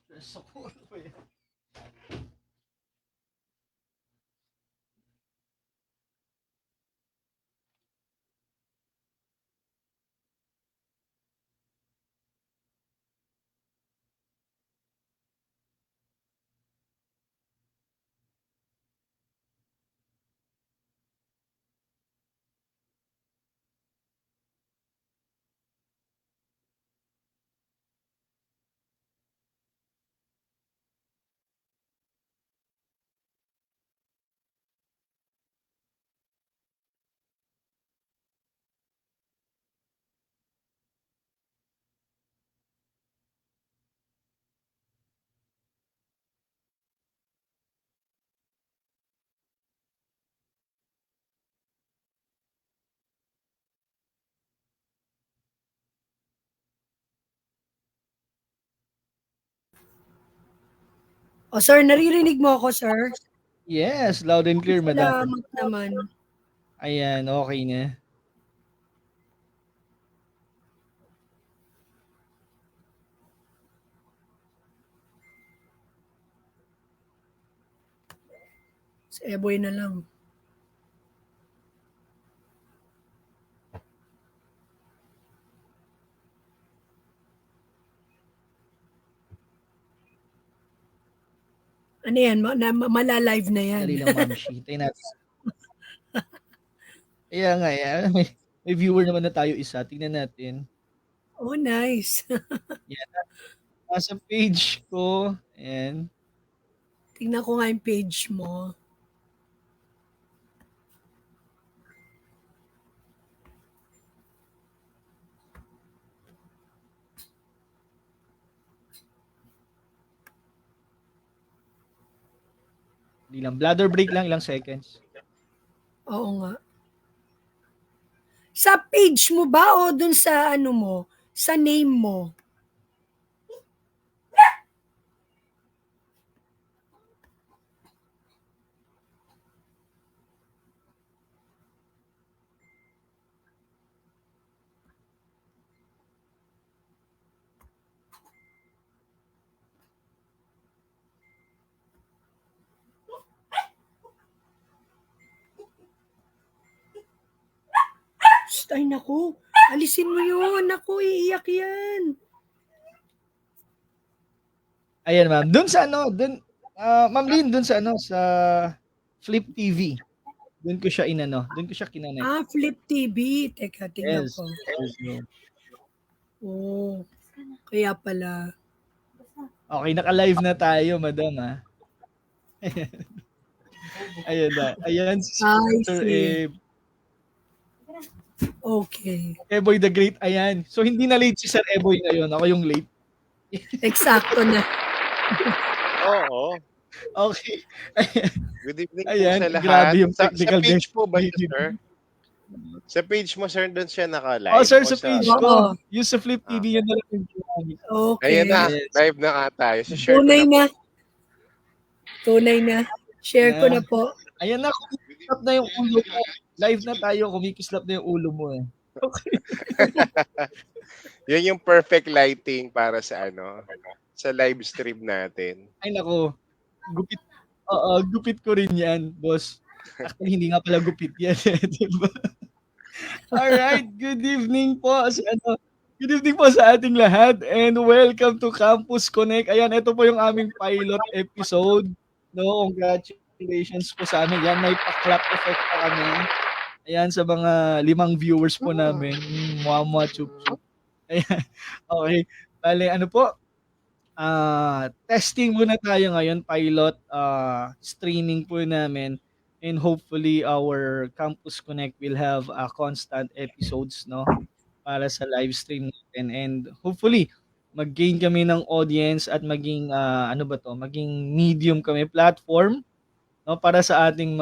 Stress ako. Ano ba yan? O sir, naririnig mo ako, sir? Yes, loud and clear, madam. Salamat naman. Ayan, okay na. Si Eboy na lang. Ano yan? Malalive na yan. Dali lang, ma'am. Tayo natin. Kaya nga, may viewer naman na tayo isa. Tingnan natin. Oh, nice. Yan. Nasa page ko. Ayan. Tingnan ko nga yung page mo. Hindi lang. Bladder break lang, ilang seconds. Oo nga. Sa page mo ba o dun sa ano mo? Sa name mo? Ay, naku. Alisin mo yun. Naku, iiyak yan. Ayan, ma'am. Doon sa ano, doon, Ma'am Lynn, doon sa ano, sa Flip TV. Doon ko siya doon ko siya kinanek. Flip TV. Teka, tingnan Yes. ko. Yes. Oh, kaya pala. Okay, naka-live na tayo, madam, ha? Ayan na. Ayan si Sir see. Okay. Eboy the Great. Ayan. So, hindi na late si Sir Eboy ngayon. Ako yung late. Eksakto na. Oo. Okay. Ayan. Good evening Ayan, po sa lahat. grabe yung Sa technical page po ba difficulty. siya, sir? Sa page mo, sir, doon siya naka-live? Oh, sir, o sa page Oo. ko. Yung sa Flip TV, yun na lang yung ginamit. Okay. Ayan na, Yes. live na nga tayo. So, share ko Tunay na po. na. Tunay na. Share ko na po. Ayan na, kumikislap na yung ulo mo. Live na tayo, kumikislap na yung ulo mo, eh. Okay. Yan yung perfect lighting para sa sa live stream natin. Ay naku, gupit gupit ko rin 'yan, boss. Actually, hindi nga pala gupit 'yan, eh, 'di ba? Alright, good evening po sa ating lahat and welcome to Campus Connect. Ayan, ito po yung aming pilot episode. No, congratulations po sa amin. Yan, may pa-clap effect pa kami. Ayan, sa mga 5 viewers po namin. Mwa chup chup. Ayan, okay. Bale, ano po? Testing muna tayo ngayon, pilot streaming po namin. And hopefully our Campus Connect will have constant episodes, no, para sa live stream natin. And hopefully mag-gain kami ng audience at maging maging medium kami, platform, no, para sa ating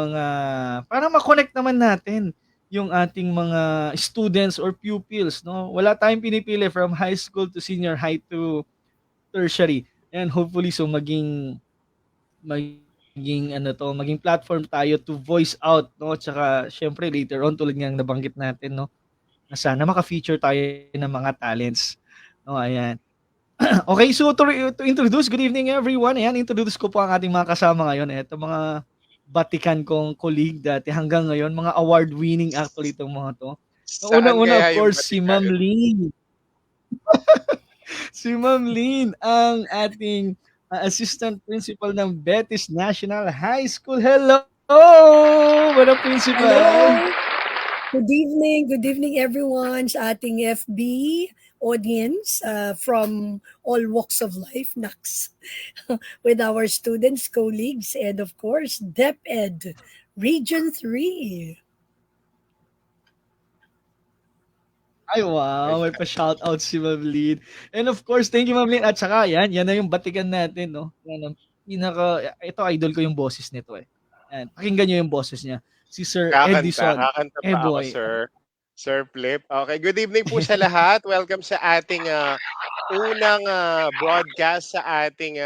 para ma-connect naman natin yung ating mga students or pupils, no. Wala tayong pinipili from high school to senior high to tertiary. And hopefully maging platform tayo to voice out, no? Tsaka syempre later on tulad ng nabanggit natin, no, na sana maka-feature tayo ng mga talents. No, ayan. Okay, so to introduce, good evening everyone. Ayan, introduce ko po ang ating mga kasama ngayon. Ito mga batikan kong colleague dati hanggang ngayon, mga award-winning actually itong mga to. Unang-una, of course, si Ma'am Lynn. Si Ma'am Lynn, ang ating Assistant Principal ng Betis National High School. Hello! Madam Principal! Hello! Good evening everyone sa ating FB audience from all walks of life, NACS, with our students, colleagues, and of course, DepEd Region 3. Ay, wow. May pa-shoutout si Ma'am Lynn. And of course, thank you, Ma'am Lynn. At saka, yan na yung batikan natin, no? Yan ang ito, idol ko yung boses nito, eh. Yan, pakinggan nyo yung boses niya. Si Sir Edison Kakanta pa ako, Eboy. Sir Flip. Okay, good evening po sa lahat. Welcome sa ating unang broadcast sa ating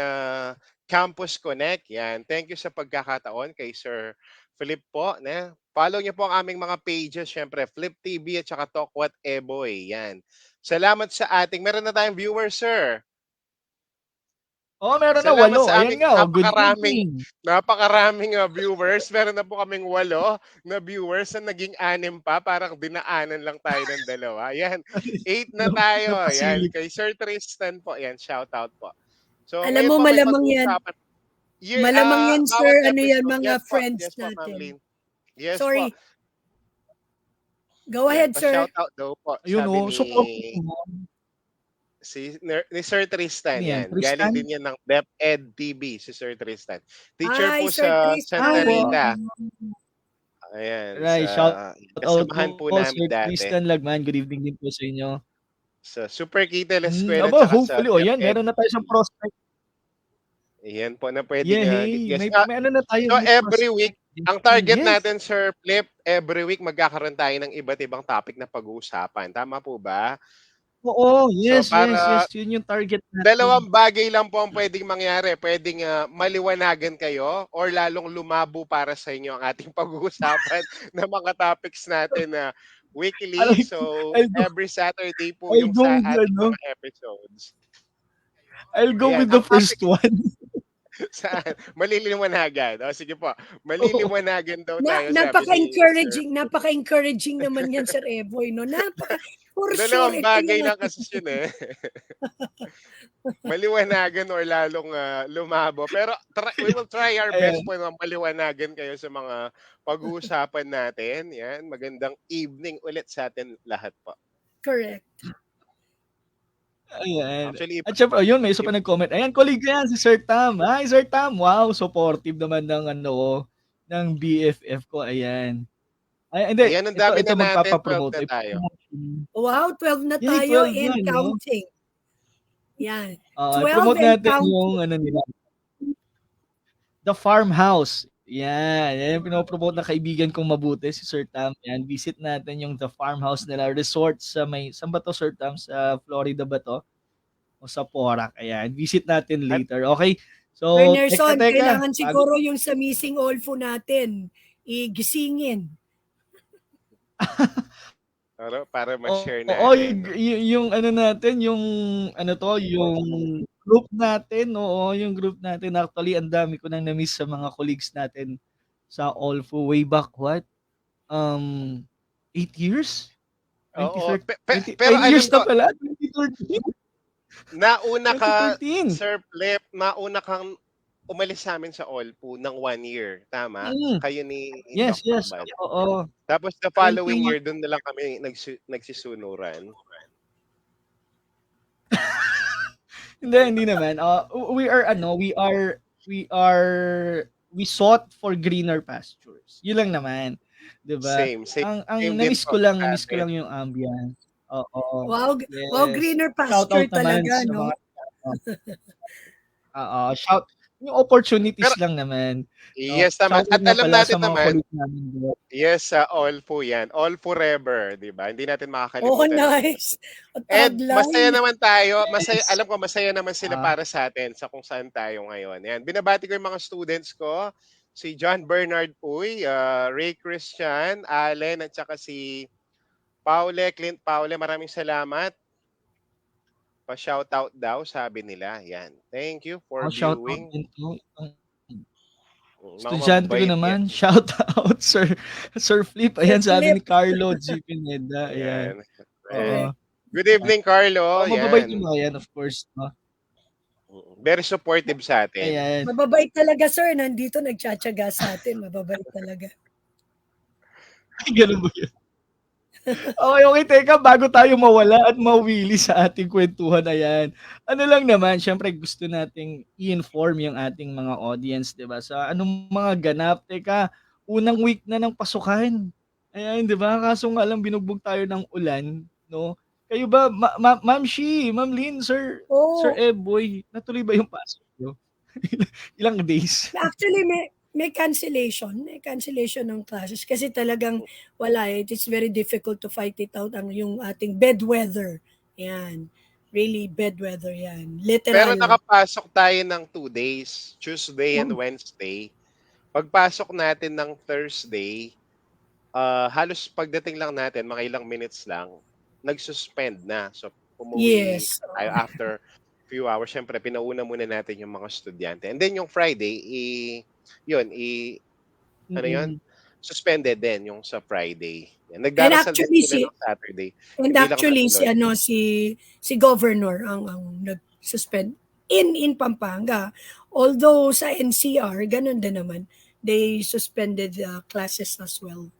Campus Connect. Yan. Thank you sa pagkakataon kay Sir Flip po. Follow niyo po ang aming mga pages, syempre, Flip TV at saka Talk What Eboy. Yan. Salamat sa ating, meron na tayong viewers, sir. Meron na Salamat 8. sa Ayan aming nga, good evening. napakaraming viewers. Meron na po kaming 8 na viewers na naging 6 pa. Parang dinaanan lang tayo ng 2. Yan, 8 na tayo. Yan, kay Sir Tristan po. Yan, shout out po. So, alam mo, malamang yan. Malamang yan, sir. Ano yan, mga friends natin. Yes, sorry. po. Go ahead, sir. Shout out daw po. Ayun, support ni Sir Tristan. Yan. Galing din yan ng DepEd TV, si Sir Tristan. Teacher po Sir sa Tristan. Santa Rita. Ayan. Right, shout out po po namin Sir dati. Tristan Lagman. Good evening din po sa inyo. Sa Super Kita Eskwela. Hopefully, yan. Meron na tayo sa prospect. Yan po na pwede may ano na tayo. So, every week, ang target natin, Sir Flip, every week magkakaroon tayo ng iba't ibang topic na pag-uusapan. Tama po ba? Oo, yes, So, yes. Yun yung target natin. 2 bagay lang po ang pwedeng mangyari. Pwedeng maliwanagan kayo or lalong lumabo para sa inyo ang ating pag-uusapan ng mga topics natin na weekly. So, every Saturday po yung sa ating mga episodes. I'll go with the first one. Saan? Maliliwanagan. O, sige po. Maliliwanagan daw tayo. Napaka-encouraging naman yan, Sir Eboy. No? For Dalawang sure, bagay lang kasi yun, eh. Maliwanagan or lalong lumabo. Pero we will try our best po na maliwanagan kayo sa mga pag-uusapan natin. Yan. Magandang evening ulit sa atin lahat po. Correct. Ayan. Actually, at syempre, yun, may isa pa nag-comment. Ayan, colleague yan, si Sir Tam. Hi, Sir Tam. Wow, supportive naman ng BFF ko. Ayan. Ay, hindi. Ayan, ang dami ito na natin. magpapapromote. 12 na tayo. Wow, 12 na tayo and counting. Yan. 12 promote and natin counting. yung nila. The Farmhouse. Yan yung pinopromote na kaibigan kong mabuti, si Sir Tam. Yan, visit natin yung The Farmhouse nila, resort sa saan ba to, Sir Tam? Sa Florida ba to? O sa Porac. Ayan, visit natin later. Okay? So, Nerson, kailangan siguro yung sa missing Olfo natin, igisingin. Para ma-share Oo, natin, no? yung ano natin, yung ano 'to, yung group natin, oo, yung group natin actually ang dami ko nang na-miss sa mga colleagues natin sa Olfo way back what, um, 8 years? Oo, 20 pero 9 alam years ko, na pala, 2013, nauna ka, 2013. Sir Flip, nauna kang umalis sa'min sa Olpu ng 1 year, tama? Mm, Kayo ni yes, Doc yes, Bal. oo, Tapos the following 21. year, dun na lang kami nagsisunuran. Hindi naman, we are ano, we are we sought for greener pastures, yun lang naman, 'di ba? Same, same, Ang same din po na-miss ko sa'tin. lang yung ambiance, oo, Wow, wow, yes. greener Shoutout pasture naman talaga, sa no? mga ano, oo, yung opportunities Pero lang naman, 'no? yes, tama Shoutout at nga alam pala sa natin mga naman, colleagues namin doon. yes, sa Olfu 'yan, All Forever, 'di ba? Hindi natin Oh, makakalimutan ang mga nice. A and masaya tagline. naman tayo, masaya Yes, alam ko masaya naman sila ah, para sa'tin sa kung saan tayo ngayon. 'Yan, binabati ko yung mga students ko, si John Bernard Uy, Ray Christian, Allen at saka si Paule, Clint Paule, maraming salamat. Pa-shoutout daw sabi nila, 'yan. Thank you for shoutout viewing. din 'to, Mga estudyante ko mababait 'yan, naman, shoutout Sir Flip, Sir ayan sabi Flip. ni Carlo G. Pineda, ayan, 'yan. Eh, oo, good evening oo, Carlo, mababait yung 'yan. mga yan of course, 'no, Very supportive sa'tin. ayan. Mababait talaga, sir. Nandito nagtiyatiyaga sa atin. Mababait talaga. Ay gano'n ba yun? Okey, teka bago tayo mawala at mawili sa ating kuwentuhan, ayan. Ano lang naman siyempre gusto nating i-inform yung ating mga audience, 'di ba, sa anong mga ganap. Teka, unang week na ng pasukan, ayan, 'di ba? Kaso nga lang binugbog tayo ng ulan, 'no? Kayo ba Ma'am Shi, Ma'am Lynn, Sir Oh, Eboy, natuloy ba yung pasok niyo? Ilang days? actually, may cancellation ng classes kasi talagang wala eh. It's very difficult to fight it out ang yung ating bad weather. Yan. Really bad weather yan. Pero Literal. nakapasok tayo ng 2 days, Tuesday and Wednesday. Pagpasok natin ng Thursday, halos pagdating lang natin mga ilang minutes lang, nag-suspend na. So, umuwi Yes. na tayo after few hours. Siyempre pinauna muna natin yung mga estudyante and then yung Friday, yun, ano yun, Mm. suspended din yung sa Friday. Yan, And nagdarasal din actually sila si ng Saturday, and hindi lang actually si natuloy. ano si governor ang nag-suspend in Pampanga. Although sa NCR ganun din naman. They suspended classes as well.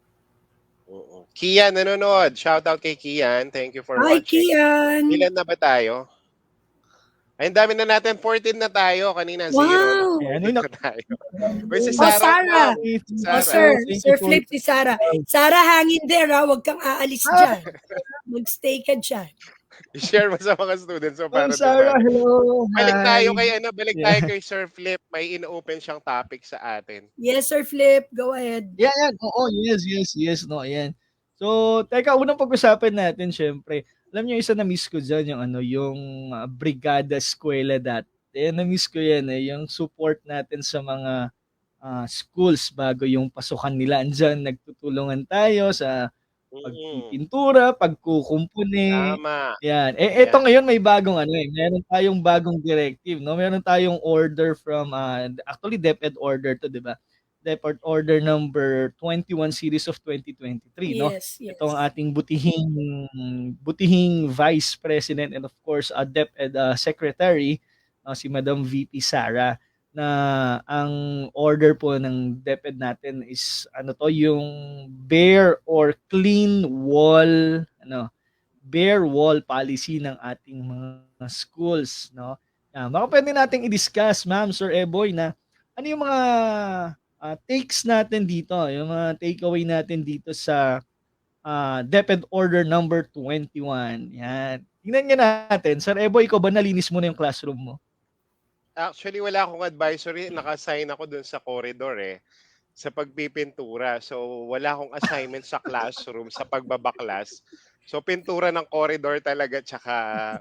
Kian nanonood, shoutout kay Kian, thank you for Hi, watching. Kian. Ilan na ba tayo? Ay, ang dami na natin, 14 na tayo, kanina 0 na, Wow. 14 na tayo. Uy, si Oh, Sarah Sarah. daw, si Oh, Sarah. sir. Thank you Sir po. Flip, si Sarah. Sarah, hangin there ha. Huwag kang aalis Hi, dyan. Mag-stay ka dyan. I-share mo sa mga students mo Ma'am para Sarah, dumami. hello, hi. Balik tayo Yeah. kay Sir Flip, may in-open siyang topic sa atin. Yes, Sir Flip. Go ahead. Yan, oo, yes, 'no, ayan. So, teka unang pag-usapan natin siyempre, alam niyo isa na-miss ko diyan yung ano, yung, brigada eskuwela dati, na-miss ko yan, eh, yung support natin sa mga, schools bago yung pasukan nila, andiyan nagtutulungan tayo sa Mm, pagpipintura, pagkukumpuni, tama, 'yan. Eto yan. ngayon may bagong ano, eh, meron tayong bagong directive 'no, meron tayong order from, actually DepEd order 'to 'di ba? DepEd order number 21 series of 2023 'no. Yes, Ito ang yes. ating butihing butihing Vice President and of course, DepEd, Secretary, si Madam VP Sara na ang order po ng DepEd natin is ano 'to, yung bare or clean wall ano, bare wall policy ng ating mga schools 'no. Baka puwede nating i-discuss Ma'am, Sir Eboy na ano yung mga, takes natin dito, yung mga takeaway natin dito sa, DepEd Order number 21, 'yan. Tingnan nga natin, Sir Eboy ikaw ba nalinis mo na yung classroom mo? Actually, wala akong advisory, naka-assign ako dun sa corridor, eh, sa pagpipintura. So, wala akong assignment sa classroom sa pagbabaklas. So, pintura ng corridor talaga tsaka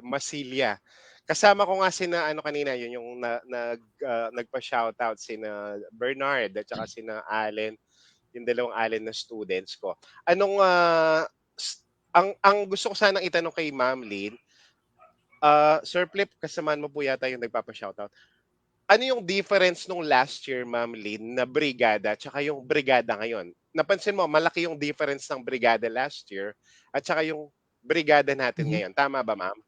masilya. Kasama ko nga sina ano kanina, yun yung nagpa-shoutout sina Bernard at saka sina Allen, yung dalawang Allen na students ko. Anong, ang gusto ko sanang itanong kay Ma'am Lynn, Sir Flip, kasamaan mo po yata yung nagpapa-shoutout. Ano yung difference nung last year, Ma'am Lynn, na brigada tsaka yung brigada ngayon? Napansin mo malaki yung difference ng brigada last year at saka yung brigada natin Mhm. ngayon, tama ba, ma'am?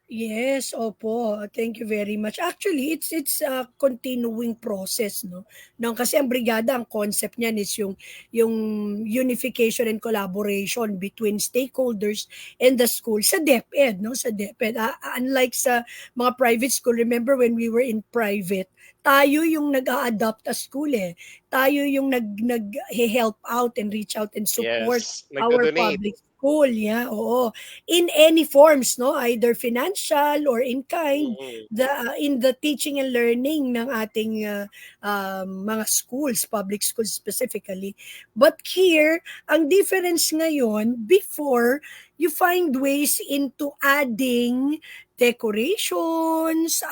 Yes, opo. Thank you very much. Actually, it's a continuing process, no. Nang kasi ang brigada, ang concept niyan is yung unification and collaboration between stakeholders and the school sa DepEd, no, sa DepEd. Unlike sa mga private school, remember when we were in private, tayo yung nag-a-adopt a school eh. Tayo yung nag-help out and reach out and support Yes, our nagdo-donate. public school, yeah, oo, in any forms, no, either financial or in kind, Mm. in the teaching and learning ng ating mga schools, public schools specifically. But here ang difference ngayon, before you find ways into adding decorations,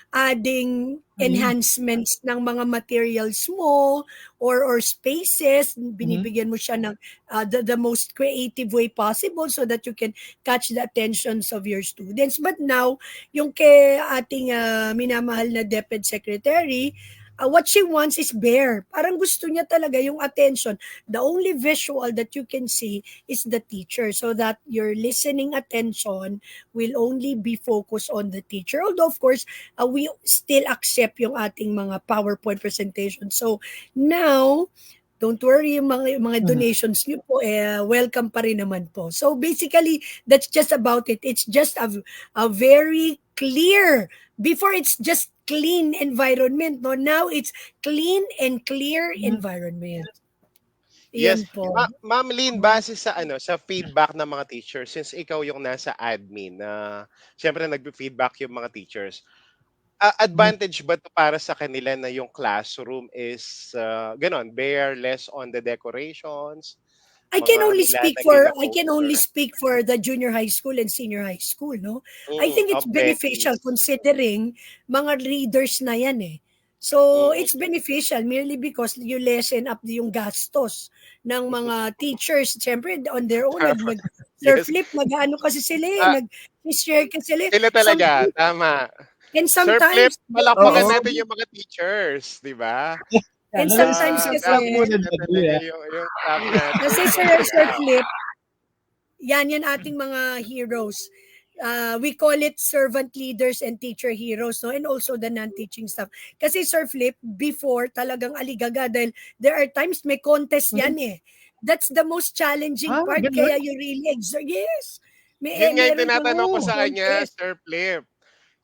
adding Mhm. enhancements ng mga materials mo, or spaces, Mhm. binibigyan mo siya ng the most creative way possible so that you can catch the attentions of your students. But now, yung kay ating minamahal na DepEd Secretary, what she wants is bare. Parang gusto niya talaga yung attention. The only visual that you can see is the teacher so that your listening attention will only be focused on the teacher. Although, of course, we still accept yung ating mga PowerPoint presentation. So, now, don't worry, yung mga Mhm. donations niyo po, welcome pa rin naman po. So basically, that's just about it. It's just a very clear, before it's just clean environment, no? Now it's clean and clear Mhm. environment. Yes. Yan po. Ma'am Lynn, base sa ano, sa feedback ng mga teachers, since ikaw yung nasa admin na siyempre nagfe-feedback yung mga teachers. Mhm. Advantage ba 'to para sa kanila na yung classroom is, gano'n, bear less on the decorations, mga nilalagay na I can only poster? speak for the junior high school and senior high school, no? I think it's Okay, beneficial please. considering mga readers na yan eh. So Mm. it's beneficial merely because you lessen up yung gastos ng mga teachers. Siyempre on their own Tama, Sir yes. Flip, nag-ano kasi sila eh, Ah, nag-share kasi sila. sila talaga, tama. And Sir Flip, sometimes palakpakan Oo. yes, natin yung mga teachers, 'di ba? and Ano, sometimes nagsisimula kasi Dapat muna sila dali, talaga yung top natin kasi talaga. Sir Flip, yan ating mga heroes. We call it servant leaders and teacher heroes, no? And also the non-teaching staff. Kasi Sir Flip, before talagang aligaga dahil there are times may contest Mhm. yan eh. That's the most challenging part Gano'n? kaya you really exert. Yes. Yun nga yung Meron tinatanong ko Oh. sa kanya, contest. Sir Flip.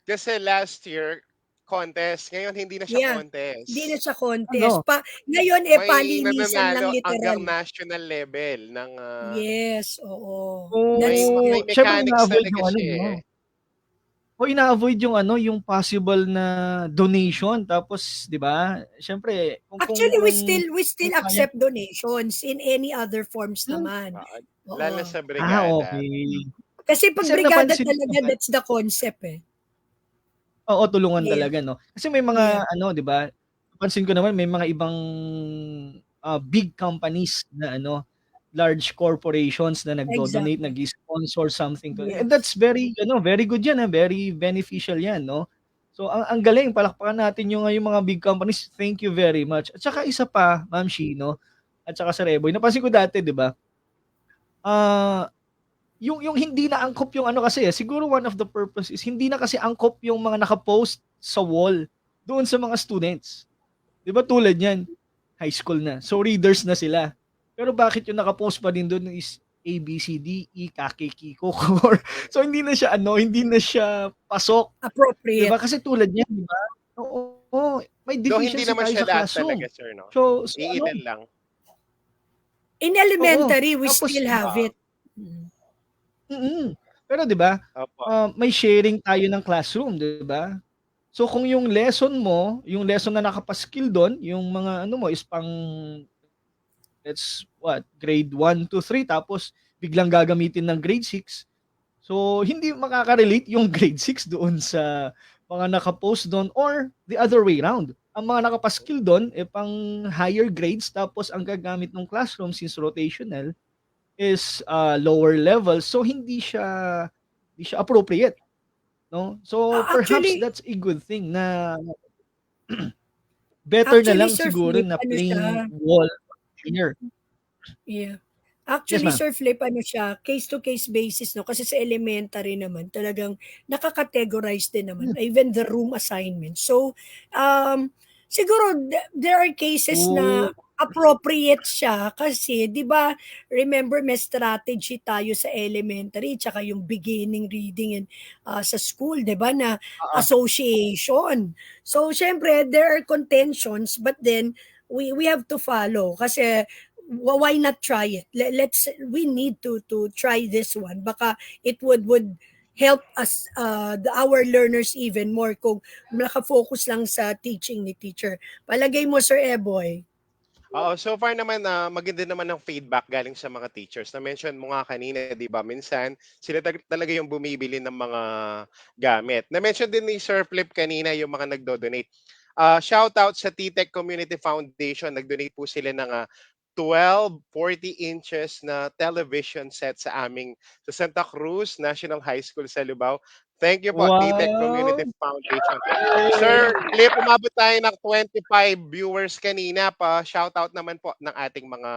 Kasi last year, contest. Ngayon, hindi na siya Yeah. Hindi na contest. siya contest. Ano? Ngayon May palinisan lang nananalo hanggang literal. national level ng, Yes, oo. That's may Oh, siyempre mechanics ina-avoid talaga yung ano siya, eh. 'no, ina-avoid yung ano, yung possible na donation tapos 'di ba, siyempre actually we kung still kaya accept donations in any other forms hmm, naman. Oo, lalo na Oo. sa brigada. okey. Kasi 'pag Kasi ang brigada napansin ko talaga naman that's the concept, eh. oo, tulungan Yes, talaga 'no. Kasi may yeah, mga ano 'di ba, napansin ko naman may mga ibang, big companies na ano, large corporations na nagdo-donate, exactly. nag-i-sponsor something to and Yes. that's very ano, very good 'yan, very beneficial 'yan 'no. So ang galing palakpakan natin yung mga big companies, thank you very much. At saka isa pa, Ma'am Shi 'no, at saka si Reboy, napansin ko dati 'di ba, ah, yung hindi na angkop yung ano kasi, siguro one of the purpose is hindi na kasi angkop yung mga naka-post sa wall doon sa mga students. 'Di ba tulad niyan, high school na, so readers na sila. Pero bakit yung naka-post pa din dun is A, B, C, D, E, kake, kiko, core. So hindi na siya ano, hindi na siya pasok, 'di ba? Appropriate. Kasi tulad niyan 'di ba, oo, may Though hindi deficiency naman tayo siya sa lahat classroom. talaga, sir, 'no? So ano Iilan lang. In oo, elementary, we tapos still have it. Mm. pero 'di ba, Opo. may sharing tayo ng classroom, 'di ba? So kung yung lesson mo, yung lesson na nakapaskil dun, yung mga ano mo is pang let's what, grade 1 to 3 tapos biglang gagamitin ng grade 6. So hindi makaka-relate yung grade 6 doon sa mga naka-post dun or the other way round. Ang mga nakapaskil dun, pang higher grades tapos ang gagamit ng classroom since rotational, is lower level, so hindi siya appropriate, no? So perhaps Actually, that's a good thing na better na actually, lang Sir siguro Flip, na ano siya, plain wall container. yeah. Yes, Actually, ma'am. Sir Flip, ano siya, case-to-case basis, no? Kasi sa elementary naman, talagang nakakategorize din naman, Hmm. even the room assignment. So, um, siguro, there are cases Oh, na appropriate siya kasi, di ba, remember, may strategy tayo sa elementary, tsaka yung beginning reading sa school, di ba, na oo. association. So, syempre, there are contentions, but then, we have to follow kasi why not try it? We need to try this one. Baka it would help us our learners even more kung nakafocus lang sa teaching ni teacher. Palagay mo, Sir Eboy. Oo, so far naman, maganda naman ang feedback galing sa mga teachers. Na-mention mo nga kanina, 'di ba, minsan sila talaga yung bumibili ng mga gamit. Na-mention din ni Sir Flip kanina yung mga nagdo-donate. Shoutout sa T-Tech Community Foundation, nag-donate po sila ng 12 40 inches na television set sa Santa Cruz National High School sa Lubao. Thank you po, T-Tech Community Wow! Foundation. Sir Flip, umabot tayo ng 25 viewers kanina. Pa-shoutout naman po ng ating mga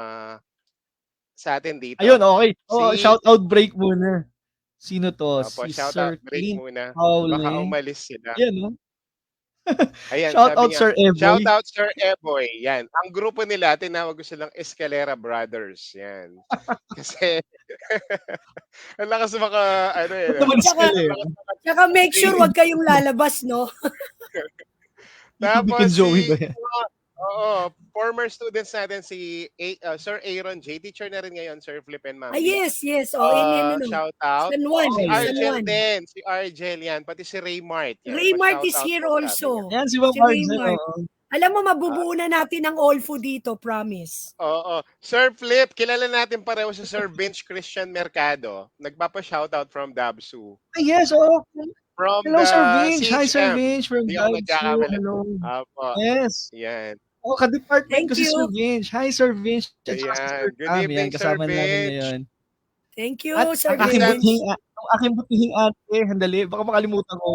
sa atin Ayun, dito. okey. Oo, Si shoutout break muna. Sino 'to? Opo, Si shoutout Sir break Clint muna. Baka Paule. umalis sila. Ayan, oh. Ayan, Shoutout sabi niya, Sir Eboy. "Shoutout Sir Eboy." 'Yan, ang grupo nila tinawag ko silang Escalera Brothers, 'yan. Kasi ang lakas maka-ano, eh, Ba't 'no, naman Tsaka, ang eskalera? lakas tsaka make sure maka-trigger. wag kayong lalabas, no? Vic Tapos and Joey ba si yan? mga oo, former students natin si Sir Aaron J, teacher na rin ngayon, Sir Flip and Ah, Mami. yes, yes. Oh, in ano, Shoutout. San Juan, Si Okey. San Argel Juan. din, si Argel 'yan, pati si Raymart 'yan, Raymart is pa-shoutout here po sabi niya. also. Ayan si Ma'am Si Argel, Raymart. oo. Alam mo, Ah, mabubuo na natin ang Olfo dito, promise. oo. Sir Flip, kilala natin pareho si Sir Bench Christian Mercado, nagpapa-shoutout from Dabsu. Ay, yes, oo. From Hello, Sir the Vince. Hi, Sir CHM, Vince from 'di ako Jive2. nagkakamali. Hello. Opo, Yes. 'yan. Oo, ka-department ko Thank si Sir you. Vince. Hi, Sir Vince at saka si Sir Ayan, good Cam. Yan, evening Sir kasama namin Bench. ngayon. Thank At you, Sir ang aking Assistant Vince. butihing ate, sandali baka makalimutan ko.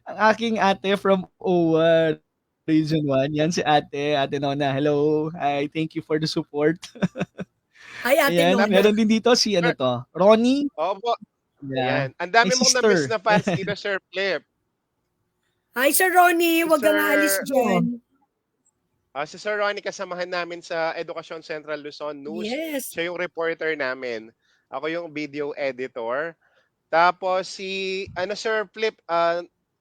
Ang aking ate from OWA Region 1, yan si Ate Nona. Hello. Hi, thank you for the support. Hi, Ate Ayan, dami Nona. meron din dito si sir ano 'to, Ronnie. opo, Yeah, ayan. Ang my dami mong na-miss sister. na fans dito, Sir Flip. Hi, Sir Ronnie. Si Huwag kang aalis Sir Oo. dyan. si Sir Ronnie kasamahan namin sa Edukasyon Central Luzon News. Yes. Siya yung reporter namin. Ako yung video editor. Tapos si ano Sir Flip,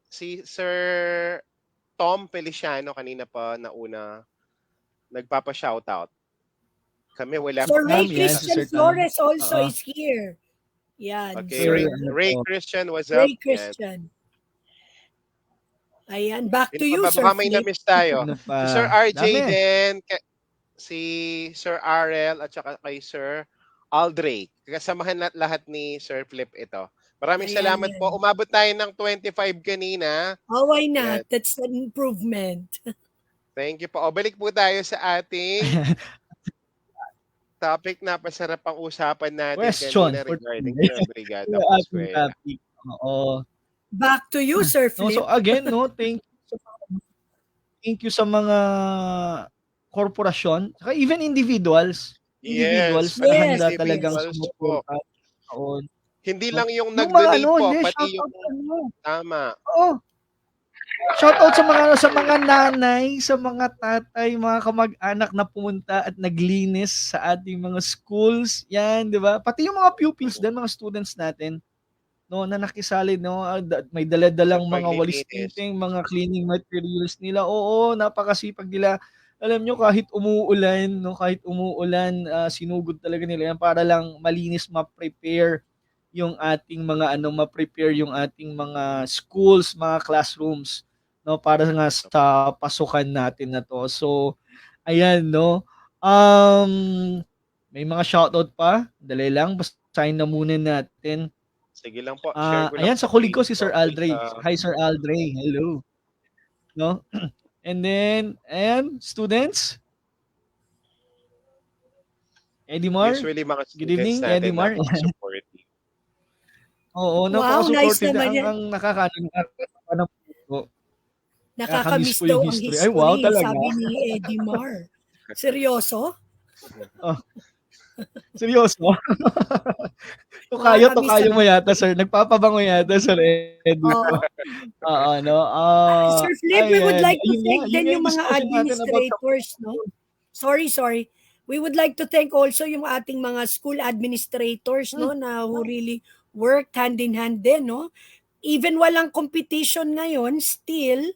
si Sir Tom Feliciano kanina pa nauna nagpapa-shoutout. Kami wala So, pa Tom, Ray kaming yan si kita. Christian Sir Tom. Flores also Oo. is here. Yan. Okay, Sir So, ano Ray 'to, Christian, what's up? Ray Yan. Christian. Ayan. Back Sino to pa you, ba? Sir Baka may Flip. na-miss tayo. ano pa, Si Sir RJ dami. din, si Sir Arel at saka kay Sir Aldray. Kasamahan lahat ni Sir Flip ito. Maraming Ayan, salamat po. yan. Umabot tayo ng 25 kanina. Oh, why Yan. not? That's an improvement. Thank you po. O, balik po tayo sa ating topic na pasarap ang usapan natin Question kanina for regarding today. sa Brigada Yung ating Pascuela. topic, oo. Back to you, Sir No, so Flip. again 'no, thank you sa mga korporasyon, saka even individuals Yes, pati na Yes, handa yes. talagang individuals po. sumuporta taon, Hindi 'no. lang yung Yung mga nag-donate ano, po, hindi pati yung shoutout sa ano, tama. oo, shoutout sa mga nanay, sa mga tatay, mga kamag-anak na pumunta at naglinis sa ating mga schools, 'yan, 'di ba? Pati yung mga pupils din, mga students natin. No, na nakisali 'no, may Sa dala-dalang mga walis paglilinis. tingting, mga cleaning materials nila. Oo, napakasipag nila. Alam niyo kahit umuulan, sinugod talaga nila 'yan para lang malinis, ma-prepare yung ating mga ano, ma-prepare yung ating mga schools, mga classrooms, 'no, para nga sa pasukan natin na 'to. So, ayan 'no, may mga shoutout pa, dali lang basahin na muna natin. Sige lang po, share ko lang Ayan sa sa colleague ko si Sir Facebook dun sa Aldray. Hi Sir Aldray, hello, 'no? And then, ayan students, Edimar, Usually mga good students evening, natin Edimar. napaka-supportive. Oo, Wow, nice napaka-supportive niya. naman yan. Ang nakakatawa ng puso, nakaka-miss Nakakamiss ko yung daw ang history. Ay, wow, history, talaga? sabi ni Eddie Mar. Seryoso? Oh, seryoso? Nakakamiss Tukayo ang mo yata, history. sir. Nagpapabango yata, Sir Eddie. Oo. Oo, no? Sir Flip, we would Ayan. like to thank Yun din nga yung yung mga discussion natin about sa administrators, no? Sorry. We would like to thank also yung ating mga school administrators, Hmm, no, na who really work hand in hand din, no? Even walang competition ngayon, still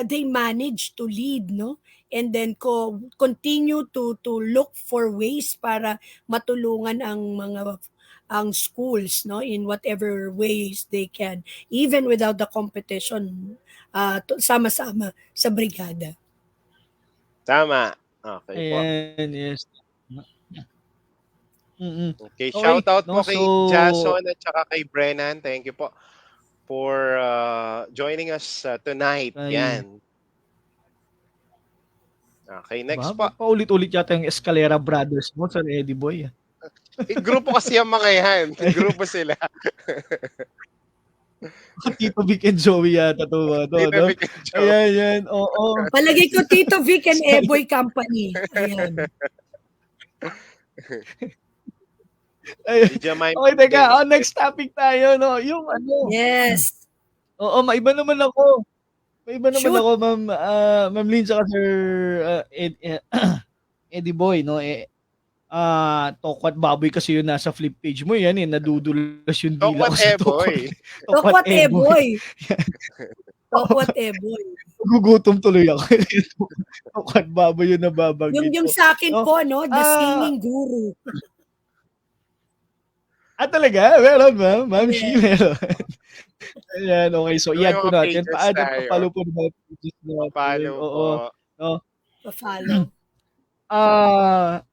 they manage to lead, no? And then continue to look for ways para matulungan ang schools, no, in whatever ways they can, even without the competition, sama-sama sa brigada. Tama. Okay po. ayan, yes. Mm. Okay, Okay, shout out no? po So, kay Jason at saka kay Brennan. Thank you po for joining us tonight. ay, Yan. Okay, next po. paulit-ulit yata yung Escalera Brothers mo, Sir Eddie Boy. Grupo kasi ang mga yan. Grupo sila. Tito Vic and Joey yata to, Tito no? Vic and Joe. Ayan, oo. Palagay ko Tito Vic and Eboy Company. Ayan. Ay, Si Jemima okay, teka. din. Next topic tayo, no? Yung Yes. oo, maiba naman ako. Shoot. Ma'am, Ma'am Lynn, tsaka Sir Eddie Boy, no? Tokwat baboy kasi yun nasa flip page mo, yan nadudulas yung dila ko Tokwat sa Eboy. Tokwat Eboy. Tokwat Eboy. Gugutom tuloy ako. Tokwat baboy yung nababanggit Yung ko. sa akin No? po, no, the singing guru. Talaga? Meron, ma'am? Ma'am, Yeah. she meron. Ayan, okay. So, May i-add ko mga natin. pages Pa-add at tayo. pa-follow po naman pages natin. Follow Oo. po. No? Pa-follow.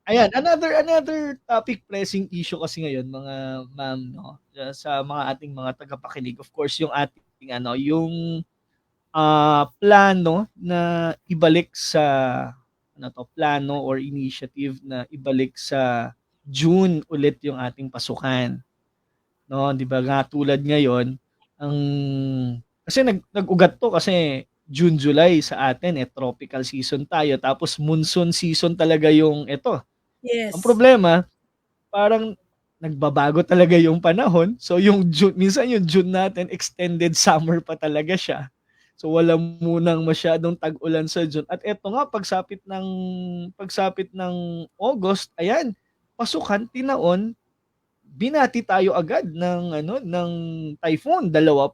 Ayan, another topic pressing issue kasi ngayon, mga ma'am, no? Sa mga ating mga tagapakinig. Of course, yung ating yung plano na ibalik sa plano or initiative na ibalik sa June ulit yung ating pasukan. No, 'di ba? Nga tulad ngayon, ang kasi nag-ugat to kasi June, July sa atin tropical season tayo tapos monsoon season talaga yung ito. Ang Yes. problema, parang nagbabago talaga yung panahon. So yung June, minsan yung June natin extended summer pa talaga siya. So wala munang masyadong tag-ulan sa June. At eto nga pagsapit ng August, ayan, pasukan tinaon, binati tayo agad ng typhoon, dalawa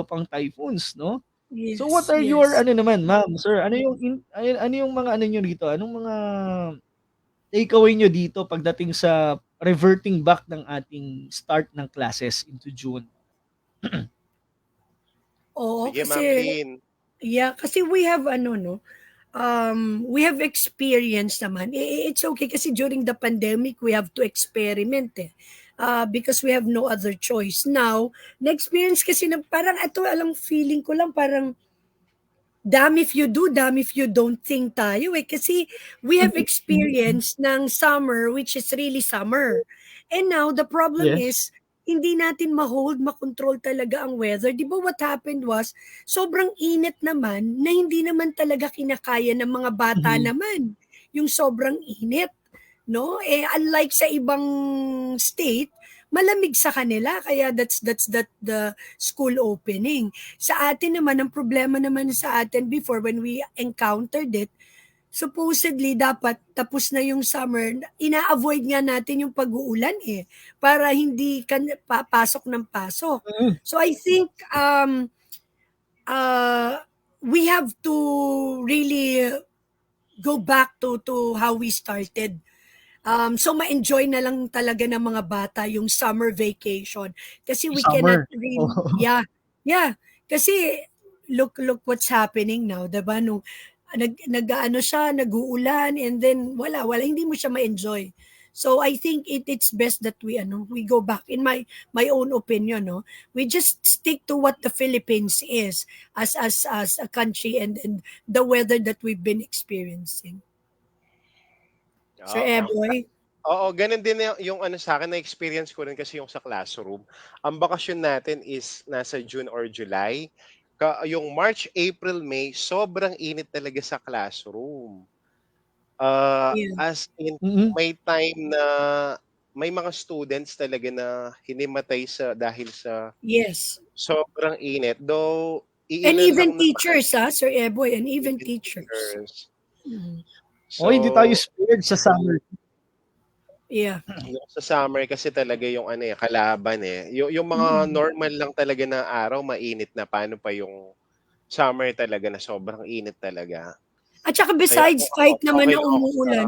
pang typhoons, no? Yes. So what are your Yes. naman, ma'am, sir? Ano yung mga niyo rito? Anong mga takeaway nyo dito pagdating sa reverting back ng ating start ng classes into June? Oo, Sige, Ma'am kasi Lynn. kasi we have we have experience naman. It's okay kasi during the pandemic we have to experiment because we have no other choice. Now, na-experience kasi na parang ito, alam, feeling ko lang parang damn if you do, damn if you don't think tayo kasi we have experience ng summer which is really summer. And now, the problem Yes. is, hindi natin makontrol talaga ang weather. Di ba what happened was, sobrang init naman na hindi naman talaga kinakaya ng mga bata Mhm. naman. Yung sobrang init. No? Unlike sa ibang state, malamig sa kanila. Kaya that's the school opening. Sa atin naman, ang problema naman sa atin before when we encountered it, supposedly dapat tapos na yung summer, ina-avoid nga natin yung pag-uulan para hindi pasok ng pasok. Mm. So I think we have to really go back to how we started. So ma-enjoy na lang talaga ng mga bata yung summer vacation kasi we Summer. cannot really yeah kasi look what's happening now, 'di ba? Nung nag-ano siya, nag-uulan and then wala hindi mo siya ma-enjoy. So I think it's best that we go back, in my own opinion, no. We just stick to what the Philippines is as a country and the weather that we've been experiencing. Sir Oo. Eboy. Oo, gano'n din yung ano sa'kin, na-experience ko rin kasi yung sa classroom. Ang bakasyon natin is nasa June or July. Yung March, April, May, sobrang init talaga sa classroom. Yeah. As in Mm. may time na may mga students talaga na hinimatay dahil sa Yes. sobrang init. Though And iilan lang even naman, teachers, Sir Eboy, and even even teachers. teachers. Mhm. Oh, hindi tayo So, spared sa summer. Yeah. yung sa summer kasi talaga yung ano, eh, kalaban, eh. Yung mga Mm. normal lang talaga na araw mainit na, paano pa yung summer talaga na sobrang init talaga. At saka Kaya kung besides ako, kahit naman okey na lang ako sa umuulan,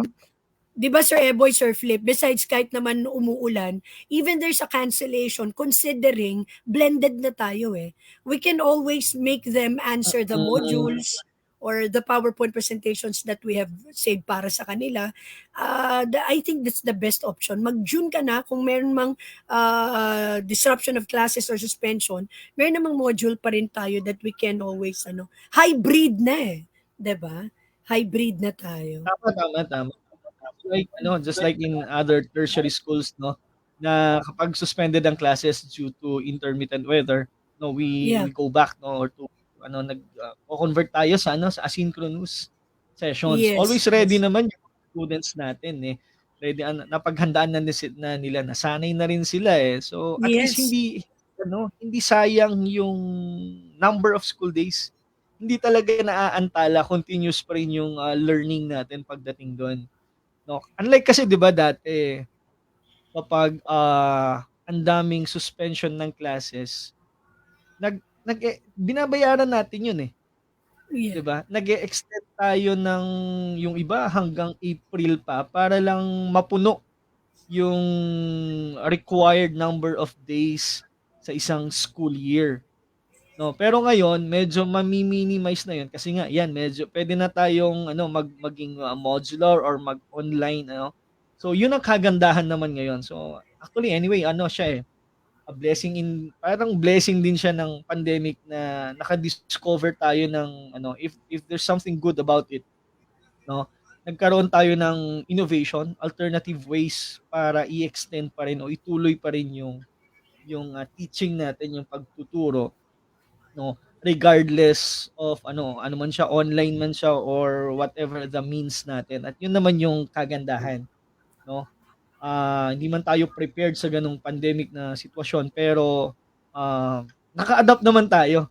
'di ba Sir Eboy, Sir Flip, besides kahit naman umuulan, even there's a cancellation, considering blended na tayo eh. We can always make them answer the Mm. modules or the PowerPoint presentations that we have saved para sa kanila. I think that's the best option. Mag-June ka na kung meron mang disruption of classes or suspension, meron namang module pa rin tayo that we can always hybrid na eh, 'di ba? Hybrid na tayo. Tama, tama, tama. Like ano, just like in other tertiary schools, no, na kapag suspended ang classes due to intermittent weather, no, Yeah. we go back, no, or to ano, convert tayo sa ano, sa asynchronous sessions. Yes, Always ready yes. naman yung students natin, eh. Ready, napaghandaan na nila, nasanay na rin sila, eh. So, at least Yes. hindi sayang yung number of school days. Hindi talaga naaantala, continuous pa rin yung learning natin pagdating do'n. No, unlike kasi 'di ba dati kapag, ang daming suspension ng classes, binabayaran natin 'yun, eh, Yeah. 'di ba? Nag-e-extend tayo ng yung iba hanggang April pa para lang mapuno yung required number of days sa isang school year, 'no? Pero ngayon medyo mami-minimize na 'yun kasi nga 'yan medyo puwede na tayong ano maging, modular or mag-online ano. So 'yun ang kagandahan naman ngayon. So actually anyway ano siya, eh, a blessing parang blessing din siya ng pandemic na naka-discover tayo ng ano, if there's something good about it, 'no, nagkaroon tayo ng innovation, alternative ways para i-extend pa rin o ituloy pa rin yung teaching natin, yung pagtuturo. 'No, regardless of ano man siya, online man siya or whatever the means natin at yun naman yung kagandahan, 'no? Hindi man tayo prepared sa gano'ng pandemic na sitwasyon pero, naka-adapt naman tayo,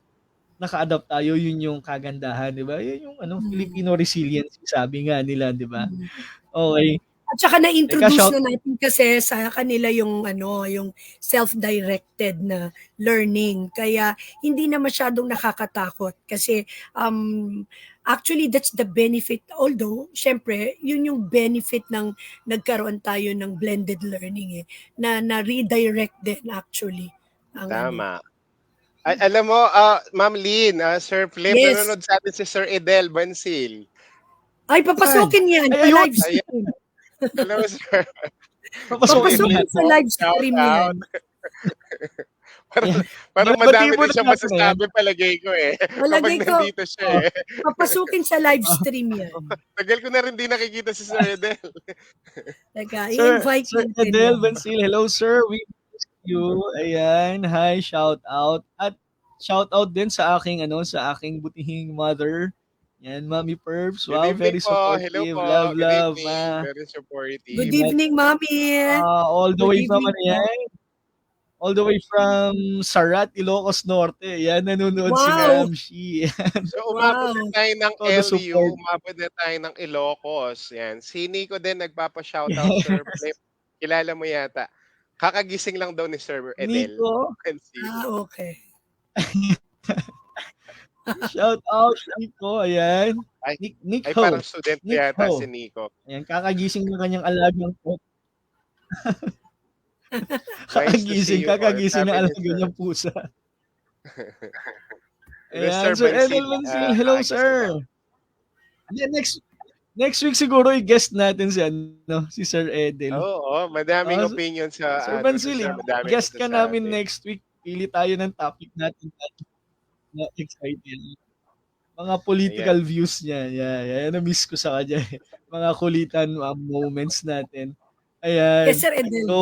naka-adapt tayo, yun yung kagandahan, 'di ba? Yun yung ano, Mm. Filipino resilience sabi nga nila, 'di ba? Mm. Okey, At saka teka na-introduce shout na natin kasi sa kanila yung yung self-directed na learning. Kaya hindi na masyadong nakakatakot kasi actually that's the benefit. Although siyempre yun yung benefit ng nagkaroon tayo ng blended learning eh, na redirect din actually ang tama. Alam mo, Ma'am Lynn, Sir Flip, Yes. nanonood sa'tin si Sir Edel Bancil. Ay saan? papasukin yan Ay sa ayun, live Ayan, stream. hello sir. papasukin mo Papasukin yan. sa Po, live shout stream yan. out. Parang Yan, parang binabati madami mo din na siyang natin yan. masasabi palagay ko, eh, kapag Palagay ko, nandito siya, Oo, eh. papasukin sa live oo, stream yan. oo. Tagal ko na rin di nakikita si Sir Edel. Teka, Sir i-invite Sir natin Adel yan. Bancil, hello sir, we miss you. Ayan, hi, shout out. At shout out din sa aking ano, sa aking butihing mother. Yan, Mommy Perbs. Good Wow, evening very po, hello supportive. po, Love, good love, evening, ma. very Good supportive. Yan, evening, Mommy. all the Good way from evening ano po. yan, all the way from Sarat, Ilocos Norte. Yan, nanonood si Wow! Ma'am Shi. So, umabot Wow! na tayo ng Todo LU, support. umabot na tayo ng Ilocos, yan. Si Nico din nagpapa-shoutout, Sir Flip, Yes. kilala mo yata. Kakagising lang daw ni Sir Edel Nico. Bancil. Okay. Shout out, Nico. Ayan. Ay Nick ay parang Ho. student ko Nick yata si Ho. Nico. Ayan, kakagising ng kanyang alagang pusa. Nice to see you all, Kakagising ng sabi ni alaga Sir. niyang pusa. Sir Ayan, Sir Bancil, Edel Mancil, hello nakagising sir. daw. Ayan, next week siguro i-guest natin si ano, si Sir Edel. Oo, madaming Oo, opinion sa Sir ano, si Mancil, Sir, madaming i-guest ka namin masasabi. next week. Pili tayo ng topic natin na excited. Mga Ayan, political views niya, yeah, yeah, na-miss ko sa kanya, eh. Mga kulitan, moments natin. Yes, Ayan. Sir Edel. So,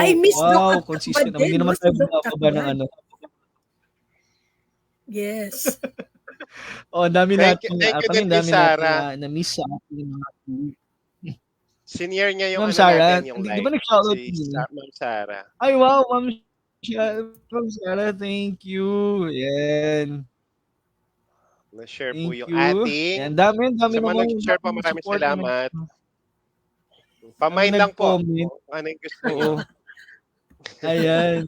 I miss Doc wow, at Takbad consistent naman. din, Hindi no? naman Si tayo Doc bumababa ng Takbad. ano. Yes. Oh, ang dami Thank you, nating thank you kami din ang kay dami nating Sarah. na-miss sa ating mga Senior niya yung Ma'am ano Sarah, natin, yung di ba live. nag-shoutout Si kanina? Ma'am Sarah. Ay, wow, Ma'am Sarah, thank you. Yan. Na-share po Thank yung you. ating. Yan, dami Sa mga namang nag-share po, maraming support na salamat. daming Pamain lang po. nag-comment. Ano yung gusto Oo. nyo? Ayan.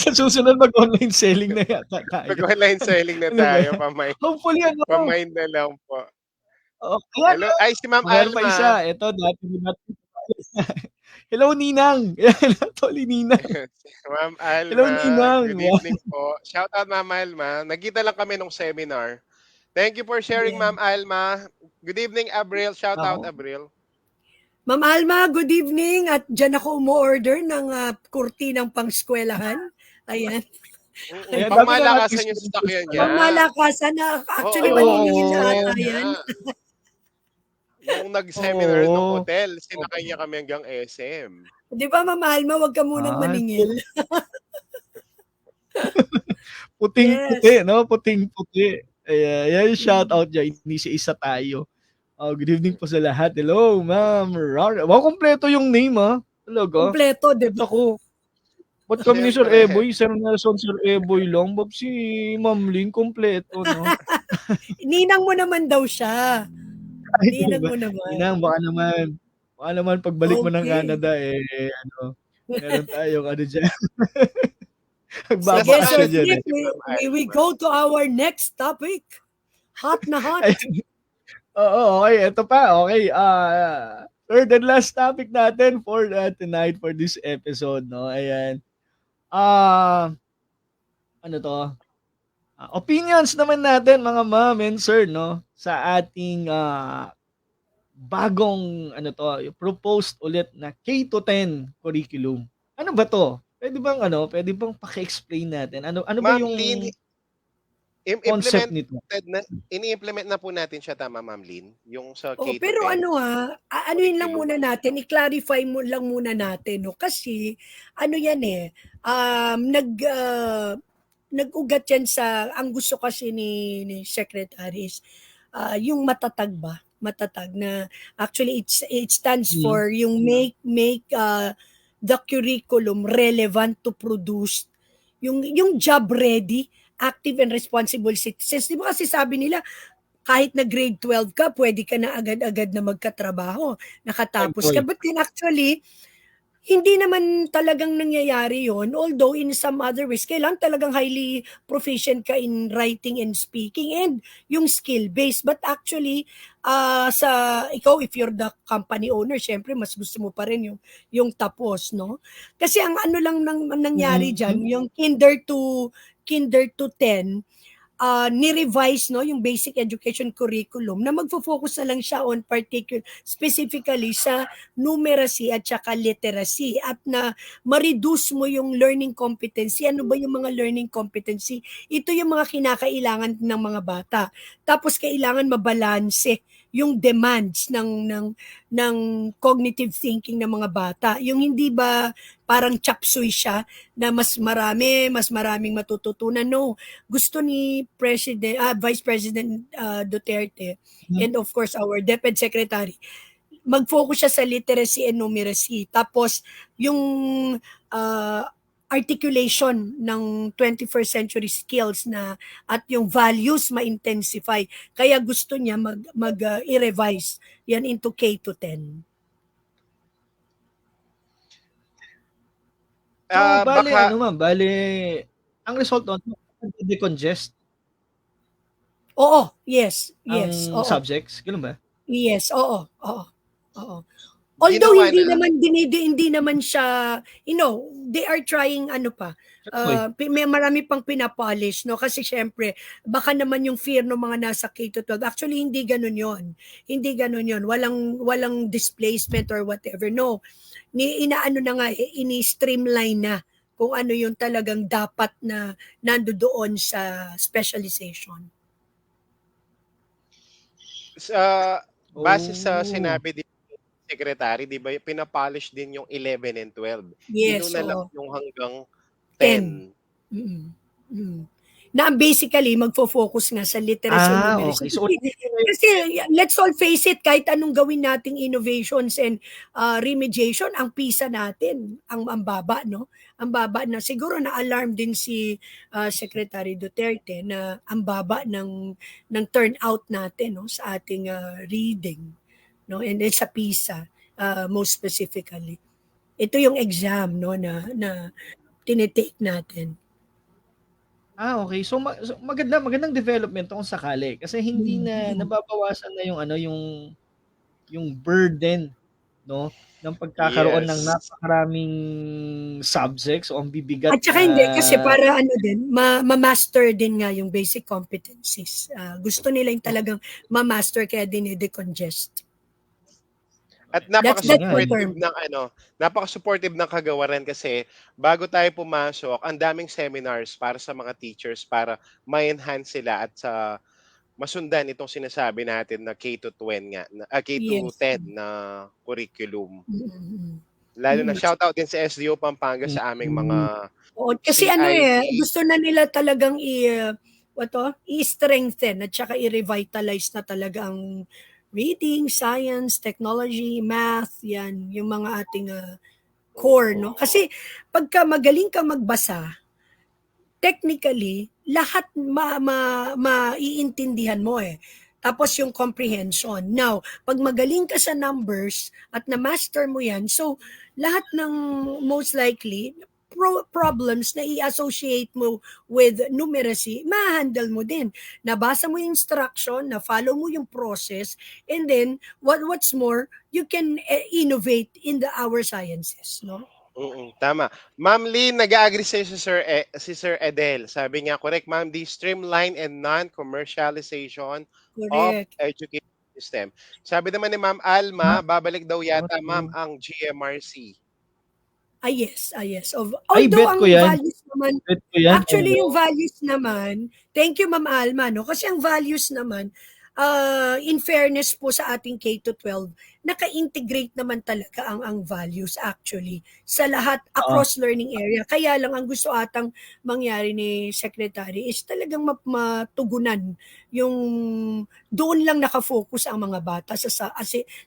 Sa susunod mag-online selling na yata tayo. Mag-online selling na Ano ba tayo. yan? Pamain. Hopefully ano. Pamain na lang po. Ayan, Hello. Ay, si Ma'am meron pa isa. Alma. Ito, dati din natin. Hello, Ninang. Yan, Toli Ninang. Ma'am Hello, Alma. Ninang. Good evening po. Shout out, Ma'am Alma. Nagkita lang kami nung seminar. Thank you for sharing, Yeah. Ma'am Alma. Good evening, Abril. Shout out, Abril. Ma'am Alma, good evening. At dyan ako umu-order ng kurtinang pang-eskwelahan. Ayan. Ayan, Pang dami na natin malakasan yung stock yan Pang niya. malakasan na. Actually, Oo, maniningil na sinend ata niya. yan. Nung nag-seminar ng Oo. hotel, sinakay niya kami hanggang SM. Di ba, Ma'am Alma, huwag ka munang maningil. Puting-puti, no? Puting-puti. Ayan, shout out dyan. Isa-isa tayo. Good evening po sa lahat. Hello, Ma'am Rara. Wow, kompleto yung name, ha? Talaga. Kompleto, di Ba't ba? ako? Ba't kami ni Sir Siyempre. Eboy? Sir Nelson, Sir Eboy lang. Ba't si Ma'am Lynn kompleto, no? Ninang mo naman daw siya. Ay, Ninang diba? mo naman. Ninang, baka naman pagbalik mo ng Okay. Canada, meron tayong ano dyan. Sige, Magbabaka Sir siya dyan, Nick, we go to our next topic. Hot na hot. Oo, okay. Ito pa, okay. Third and last topic natin for tonight, for this episode, no? Ayan. Ano to? Opinions naman natin, mga ma'am and sir, no? Sa ating bagong, proposed ulit na K-10 curriculum. Ano ba to? Pwede bang paki-explain natin? Ano ba Ma'am yung Lynn, concept nito? ini-implement na po natin siya, tama, Ma'am Lynn? Yung sa Oh, K-10. pero anuin lang muna natin, i-clarify mo lang muna natin, no? Kasi ano yan nag-ugat yan sa ang gusto kasi ni secretaries yung matatag na actually it stands for yung make the curriculum relevant to produce yung job ready, active and responsible citizens. Di ba kasi sabi nila kahit na grade 12 ka, pwede ka na agad-agad na magkatrabaho, nakatapos ka. But then actually, hindi naman talagang nangyayari yon. Although in some other ways, kailangan talagang highly proficient ka in writing and speaking and yung skill-based. But actually, ikaw, if you're the company owner, syempre mas gusto mo pa rin yung tapos, no? Kasi ang ano lang nangyari dyan, yung kinder to 10, ni-revise no yung basic education curriculum na magfo-focus na lang siya on specifically sa numeracy at saka literacy at na ma-reduce mo yung learning competency. Ano ba yung mga learning competency? Ito yung mga kinakailangan ng mga bata. Tapos kailangan mabalanse yung demands ng cognitive thinking ng mga bata. Yung hindi ba parang chapsuy siya na mas maraming matututunan. No, gusto ni Vice President Duterte and of course our DepEd Secretary, mag-focus siya sa literacy and numeracy. Tapos yung articulation ng 21st century skills at yung values ma-intensify. Kaya gusto niya i-revise yan into K-10. Bali, ang result doon, decongest Oo, yes. ang subjects, ganun ba? Yes, oo. Although hindi naman siya, they are trying may marami pang pinapolish, no? Kasi syempre, baka naman yung fear ng mga nasa K-12. Actually, hindi ganun yon. Walang displacement or whatever. No. Ini-streamline na kung ano yung talagang dapat na nandoon sa specialization. Base sa sinabi din secretary, 'di ba, pina-polish din yung 11 and 12. Yes, Inuna lang oo. yung hanggang 10. 10. Mm. Mm. Na basically magfo-focus nga sa literacy o numeracy. Okay. So, ulitin ko na yung Kasi let's all face it, kahit anong gawin nating innovations and remediation, ang PISA natin, ang baba, no? Ang baba na siguro na-alarm din si Secretary Duterte na ang baba ng turnout natin, no, sa ating reading, no? And then sa PISA, most specifically. Ito yung exam, no, na tinitake natin. Okay. So magandang development kung sakali kasi hindi na Mm. nababawasan na yung ano, yung burden, 'no, ng pagkakaroon ng Yes. napakaraming subjects o ang bibigat At saka na hindi, kasi para ano din, ma-master din nga yung basic competencies. Gusto nila yung talagang ma-master kaya dinide-congest. At That's yun nga, the eh. napaka-supportive term. ng napaka-supportive ng kagawaran kasi bago tayo pumasok, ang daming seminars para sa mga teachers para ma-enhance sila at sa masundan itong sinasabi natin na K to 12 nga, K to Yes. 10 na curriculum. Mm. Lalo na Mm. shoutout din sa SDO Pampanga sa aming mga Oo, kasi ano CIP. gusto na nila talagang i-strengthen at saka i-revitalize na talaga ang reading, science, technology, math, yan, yung mga ating core, no? Kasi pagka magaling ka magbasa, technically, lahat maiintindihan mo eh. Tapos yung comprehension. Now, pag magaling ka sa numbers at na-master mo yan, so lahat ng most likely problems na i-associate mo with numeracy, ma-handle mo din. Nabasa mo yung instruction, na-follow mo yung process, and then, what's more, you can innovate in our sciences, no? Tama. Ma'am Lynn, nag-a-agree sa'yo si Sir Edel. Sabi niya, correct ma'am, the streamline and non-commercialization of Correct. education system. Sabi naman ni Ma'am Alma, babalik daw yata ma'am ang GMRC. Yes. Ay, Although bet ang ko yan. values naman, Bet ko yan. actually yung values naman, thank you Ma'am Alma, no? Kasi ang values naman, in fairness po sa ating K to 12, naka-integrate naman talaga ang values actually sa lahat across learning area. Kaya lang ang gusto atang mangyari ni Secretary is talagang matugunan yung doon lang nakafocus ang mga bata sa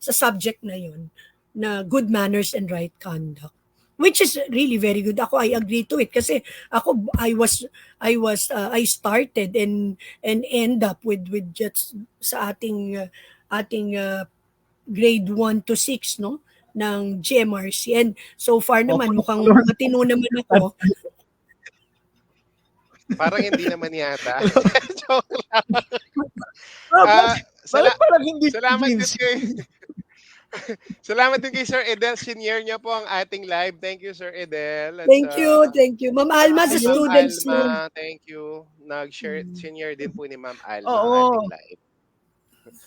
subject na yun, na good manners and right conduct, which is really very good. Ako, I agree to it kasi ako I started and end up with just sa ating grade 1 to 6, no, ng GMRC, and so far naman mukhang matino naman ako. Parang hindi naman yata. Joke lang. Bakit parang hindi Salamat din convincing? kay Salamat din kay Sir Edel. Senior niya po ang ating live. Thank you, Sir Edel. At Thank you. Ma'am Alma sa Ma'am students mo. Alma, thank you. Nag-share, senior din po ni Ma'am Alma ang Oo. ating live.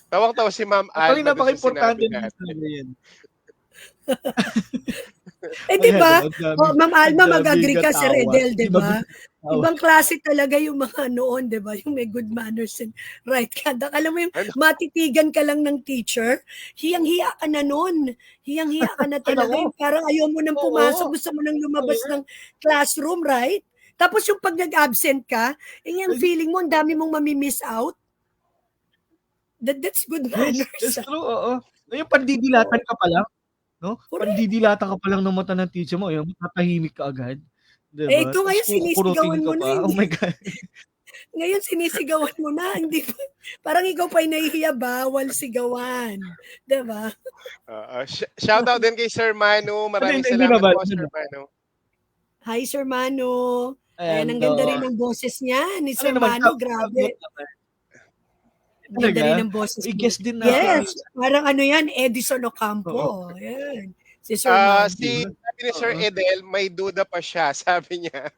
Tawang-tawa si Ma'am Actually, Alma doon sa napaka-importante sinabi din natin. sabi yan. Di ba? Ang dami- Ma'am Alma, ang dami mag-agree ka, Sir katawa. Edel, di ba? Tawa. Ibang klase talaga yung mga noon, di ba? Yung may good manners and right conduct. Alam mo yung matitigan ka lang ng teacher, hiyang-hiya ka na noon. Hiyang-hiya ka na talaga. Ay, Yung parang ayaw mo nang pumasok, gusto mo nang lumabas ng classroom, right? Tapos yung pag nag-absent ka, yung feeling mo, ang dami mong mamimiss out. That's good manners. That's true, oo. Yung pandidilatan ka pa lang, no? Correct. Pandidilatan ka pa lang ng mata ng teacher mo, yung tatahimik ka agad. Diba? Eh, ito ngayon, Tapos kukurutingin sinisigawan mo ka na, pa. Oh hindi. my God. Ngayon, sinisigawan mo na. Hindi pa, parang ikaw pa'y nahihiya, bawal sigawan. Diba? Shoutout din kay Sir Manu. Maraming Hindi salamat naman, po, hindi Sir naman. Manu. Hi, Sir Manu. Ayan, ang And, ganda rin ng boses niya. Ni Sir naman, Manu, grabe. Ganda Talaga? rin ng boses May niya. guest din natin. Yes, parang ano yan, Edison Ocampo. Ayan. Si Sir Manu. Sabi ni Sir Edel, may duda pa siya, sabi niya,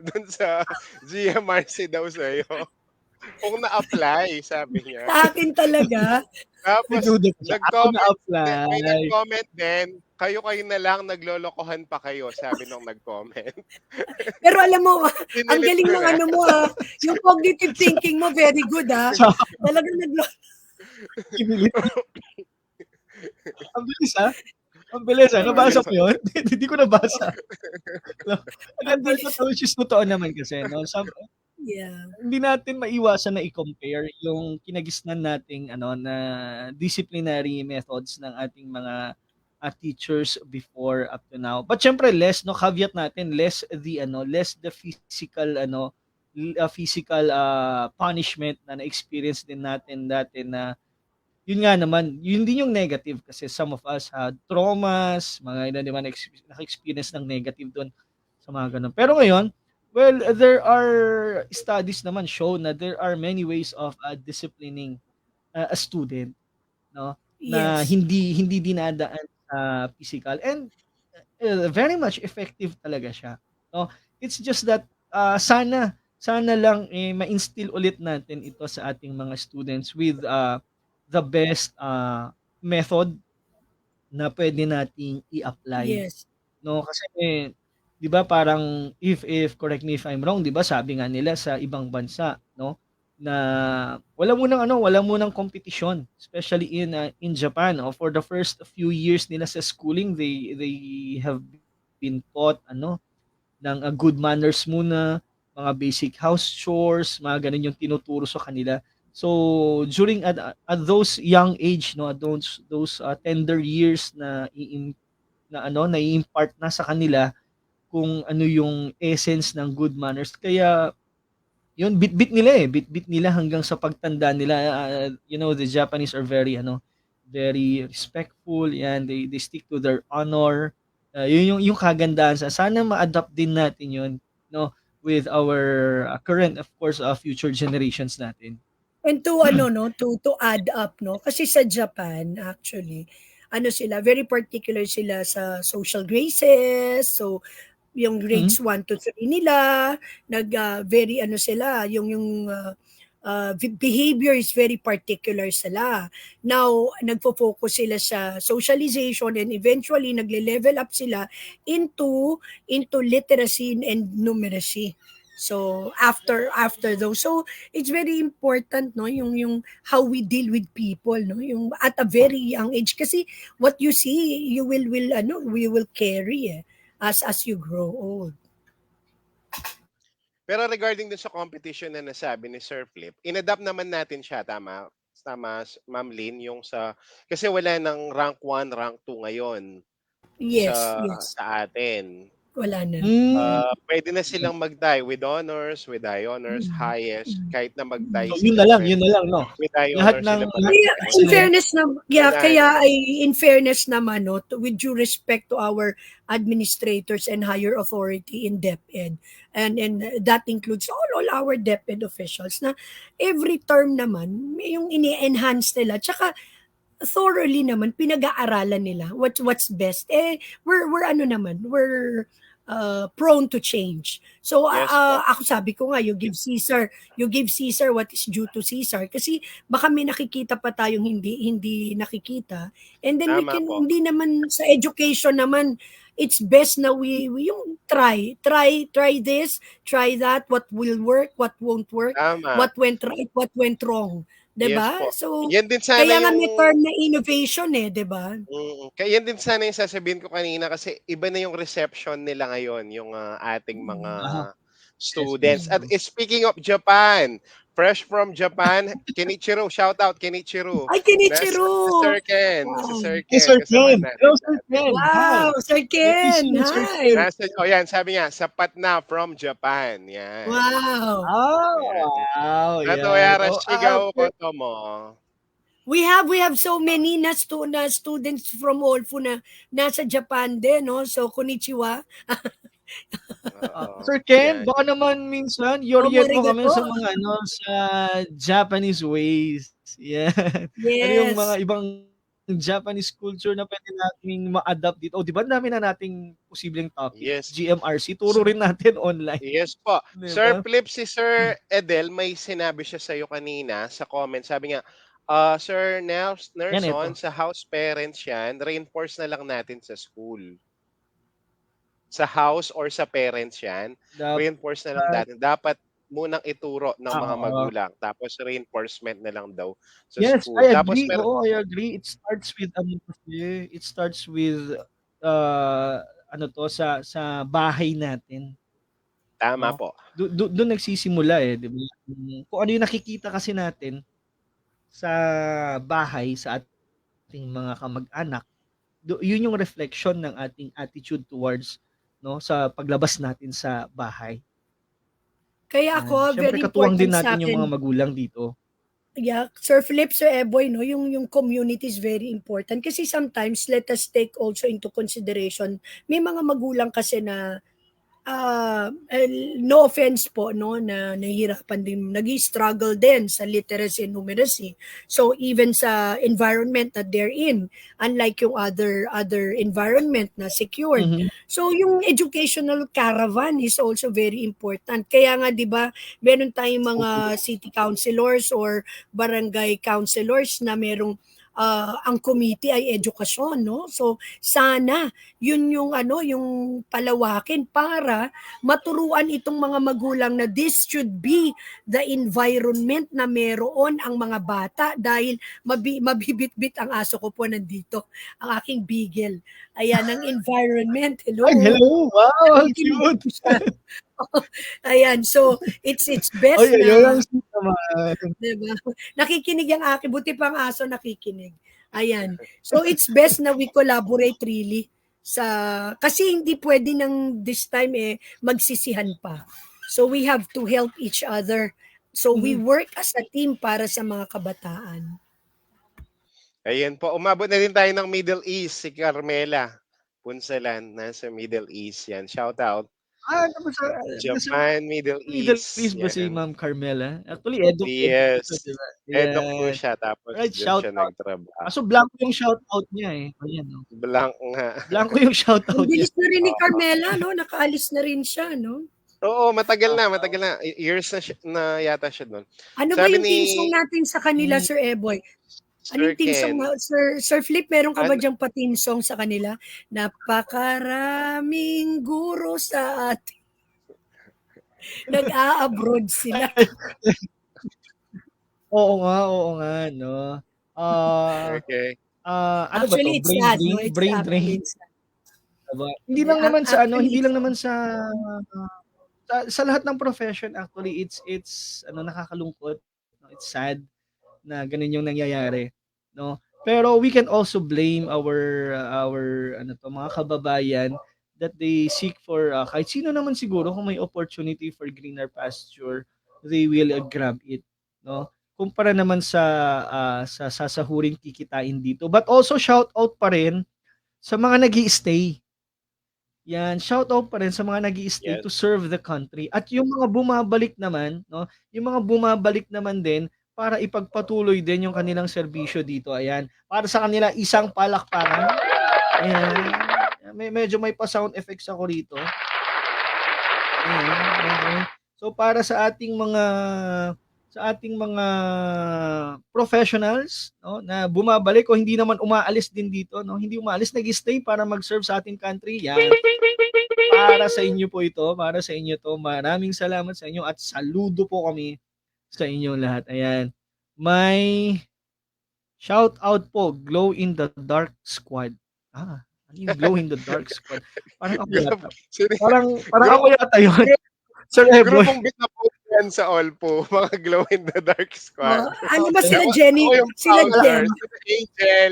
dun sa GMRC daw sa'yo. Kung na-apply, sabi niya. Sa akin talaga. Tapos, Ako na-apply. may nag-comment din, kayo na lang, naglolokohan pa kayo, sabi nung nag-comment. Pero alam mo, ang Pinilit galing ko ng na. ano mo yung cognitive thinking mo, very good Talagang Ang bilis, ang bilis, Oo, nabasa Mabilis. mo yun? Hindi ko nabasa. 'No, ang maganda ito, bilis. which is totoo naman kasi 'no, Yeah. hindi natin maiwasan na i-compare yung kinagisnan nating ano, na disciplinary methods ng ating mga, teachers before up to now. But siyempre less 'no, caveat natin, less the physical ano, physical, punishment na na-experience din natin dati na yun nga naman, yun din yung negative kasi some of us had traumas, mga ilan 'di ba naka-experience ng negative dun sa mga gano'n. Pero ngayon, well, there are studies naman show na there are many ways of, disciplining, a student 'no, na Yes. hindi dinadaan sa physical and, very much effective talaga siya 'no. It's just that, sana lang, ma-instill ulit natin ito sa ating mga students with, the best, method na puwede nating i-apply Yes. 'no. Kasi 'di ba parang if correct me if I'm wrong, 'di ba sabi nga nila sa ibang bansa 'no, na wala munang kompetisyon, especially in Japan, for the first few years nila sa schooling, they have been taught ano, ng, good manners muna, mga basic house chores, mga gano'n yung tinuturo sa kanila. So, during at those young age 'no, at those, tender years na na ano, nai-impart na sa kanila kung ano yung essence ng good manners. Kaya yun bitbit nila, bitbit nila hanggang sa pagtanda nila. The Japanese are very ano, very respectful, 'yan, they stick to their honor. Yun yung kagandahan sana ma-adapt din natin yun 'no, with our, current of course, future generations natin. And to ano 'no, to add up 'no, kasi sa Japan actually, ano sila, very particular sila sa social graces. So, yung Mm. grades 1 to 3 nila, very ano sila, behavior is very particular sila. Now, nagfo-focus sila sa socialization and eventually nagle-level up sila into literacy and numeracy. So after those, so it's very important no yung how we deal with people no yung at a very young age kasi what you see you will ano we will carry as you grow old. Pero regarding dun sa competition na nasabi ni Sir Flip, in-adapt naman natin siya, tama? Tama, Ma'am Lynn, yung kasi wala ng rank 1, rank 2 ngayon Yes, sa yes. atin. Wala na. Hmm, Puwede na silang mag-tie with honors, with high honors, Mm, highest, mm, kahit na mm. mag-tie so sila, yun na lang 'no? with high Lahat honors ng sila lahat Kaya ng in sila mag-graduate. fairness na yeah, Unahin kaya ay in fairness naman 'no, with due respect to our administrators and higher authority in DepEd, and that includes all our DepEd officials na every term naman may yung ini-enhance nila tsaka thoroughly naman pinag-aaralan nila what's best. We're ano naman, we're prone to change. So, Yes po, ako sabi ko nga, you give Caesar what is due to Caesar. Kasi baka may nakikita pa tayong hindi hindi nakikita. And then we tama can, po, hindi naman sa education naman, it's best na we yung try this, try that, what will work, what won't work, tama. what went right, what went wrong. 'Di Yes ba? po. So, Yan din sana kaya nga yung may term na innovation, 'di ba? kaya yan din sana yung sasabihin ko kanina kasi iba na yung reception nila ngayon, yung, ating mga Mm, aha, yes, students. yes, At mm. speaking of Japan, fresh from Japan, Kenichiro, shout out Kenichiro. Ay, Si Kenichiro! Sir Ken, si Wow. Sir Hey, Ken Sir kasama Ken. Hello, natin Sir dati. Ken. Hi. Wow, Sir Good to Ken, see you, Sir hi! Ken. Yan sabi niya, sapat na from Japan, yan. Wow. Yan. Wow, Nato 'yan. yara shigaw ko to mo. We have so many na students from Olfu na nasa Japan din 'no, so konnichiwa. Oo, Sir Ken, yan. baka naman minsan Domo i-orient mo kami arigato. sa mga ano, sa Japanese ways, 'yan. Ano yung mga Yes, ibang Japanese culture na puwede nating ma-adapt dito. Oh, 'di ba ang dami na nating posibleng topic, Yes. GMRC, turo rin natin online, Yes po. 'di Sir ba? Flip, si Sir Edel may sinabi siya sa'yo kanina sa comment. Sabi niya, Sir 'Yan Nerson, eto, sa house parents yan, reinforce na lang natin sa school. Sa house or sa parents yan, dapat reinforce na lang natin. Dapat munang ituro ng mga Oo. magulang tapos reinforcement na lang daw sa Yes, school. I Tapos agree. Oo, I agree. It starts with ano kasi, it starts with, ano 'to, sa bahay natin, tama 'no? po. Dun nagsisimula, eh, 'di ba? Kung ano yung nakikita kasi natin sa bahay, sa ating mga kamag-anak, yun yung reflection ng ating attitude towards, 'no, sa paglabas natin sa bahay, Kaya 'yan. ako, Siyempre very katuwang din important sa natin yung mga akin. magulang dito. Yeah, Sir Philip, Sir Eboy, no, yung community is very important kasi sometimes let us take also into consideration may mga magulang kasi na no offense po, no, na nahihirapan din, nag-struggle din sa literacy and numeracy. So even sa environment that they're in, unlike yung other environment na secured. Mhm. So yung educational caravan is also very important. Kaya nga 'di ba, meron tayong mga city councilors or barangay councilors na merong ang committee ay edukasyon, no? So sana yun yung ano, yung palawakin para maturuan itong mga magulang na this should be the environment na meron ang mga bata dahil mabibitbit ang aso ko po nandito, ang aking beagle. Ayan, ang environment. Ay, Hello. hello! Wow, ang Nakikinig cute! po siya. Ayan, so it's Ay, best ayun ang na, sweet naman. 'di ba? Nakikinig ang akin, buti pa ang aso nakikinig. Ayan. So it's best na we collaborate really sa kasi hindi pwede ng this time magsisihan pa. So we have to help each other. So we Mhm. work as a team para sa mga kabataan. Ayan po, umabot na din tayo ng Middle East, si Carmela Punsalan, nasa Middle East, yan, shout out. Nasa Japan, Middle Middle East, East ba si yan. Ma'am Carmela? Actually, eduk po siya, Yes, 'di ba? eduk po Ayan. siya tapos Alright, diyan shout siya out. nagtrabaho. Kaso blanko yung shoutout niya, eh. Ayan, oh. Blank nga. Blanko yung Ang shoutout niya. bilis na rin ni Oo. Carmela, no? Nakaalis na rin siya, no? Oo, matagal Oo. na, years na yata siya dun. Ano ba Sabi yung ni team song natin sa kanila, Hmm. Sir Eboy? Ano Sir yung team song Ken, Sir Flip, meron ka ba ano diyang pa-team song sa kanila? Napakaraming guro sa atin. Nag-a-abroad sila. Oo nga 'no. Ah, okay. ano ba 'to, Actually, it's brain sad, no? drain It's brain drain, actually it's sad. 'di ba? Actually, Hindi it's lang sad. naman sa lahat ng profession actually it's ano, nakakalungkot, 'no, it's sad na gano'n yung nangyayari, 'no? Pero we can also blame our ano 'to, mga kababayan that they seek for, kahit sino naman siguro kung may opportunity for greener pasture, they will, grab it, 'no? Kumpara naman sa sasahuring kikitain dito. But also shout out pa rin sa mga nag-i-stay. 'Yan, shoutout pa rin sa mga nag-i-stay Yes. to serve the country at yung mga bumabalik naman 'no, yung mga bumabalik naman din para ipagpatuloy din yung kanilang serbisyo dito, ayan. Para sa kanila isang palakpakan, ayan. Medyo may pa-sound effects ako rito, ayan, okey. So para sa ating mga professionals 'no, na bumabalik o hindi naman umaalis din dito 'no, hindi umaalis, nag-stay para mag-serve sa ating country, 'yan. Para sa inyo po ito, para sa inyo 'to. Maraming salamat sa inyo at saludo po kami sa inyong lahat, ayan. May shoutout po, Glow in the Dark Squad. Ano yung Glow in the Dark Squad? Parang ako Group, yata. sino, Parang ako grupong, yata yun, Sir Eboy. grupong binaboy yan sa Olpo, mga Glow in the Dark Squad. Ano ba Okey. sila Ako, Jenny? ako yung Sila founder, Jen. sina Angel,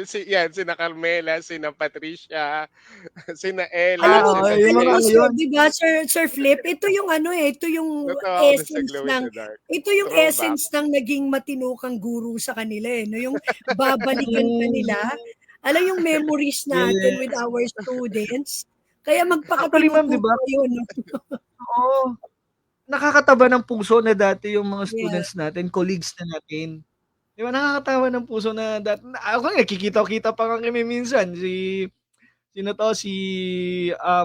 sina Carmela, sina Patricia, sina Alam Ella, mo, sina Yung alam mga mo ano Jen. Sir, yun. 'di ba Sir Flip, ito yung ano ito yung Natawa ako dun sa essence Glow in ng the Dark. ito yung Throwback. essence ng naging matinukang guru sa kanila no, yung babalikan ka nila. Alam yung memories natin with Yes. our students. Kaya Actually ma'am, 'di magpakatinuto ba? po kayo, no? Oo. Nakakataba ng puso na dati yung mga Yeah. students natin, colleagues na natin. 'Di ba nakakatawa ng puso na ako nga nakikita-kita pa nga kami minsan, sino 'to,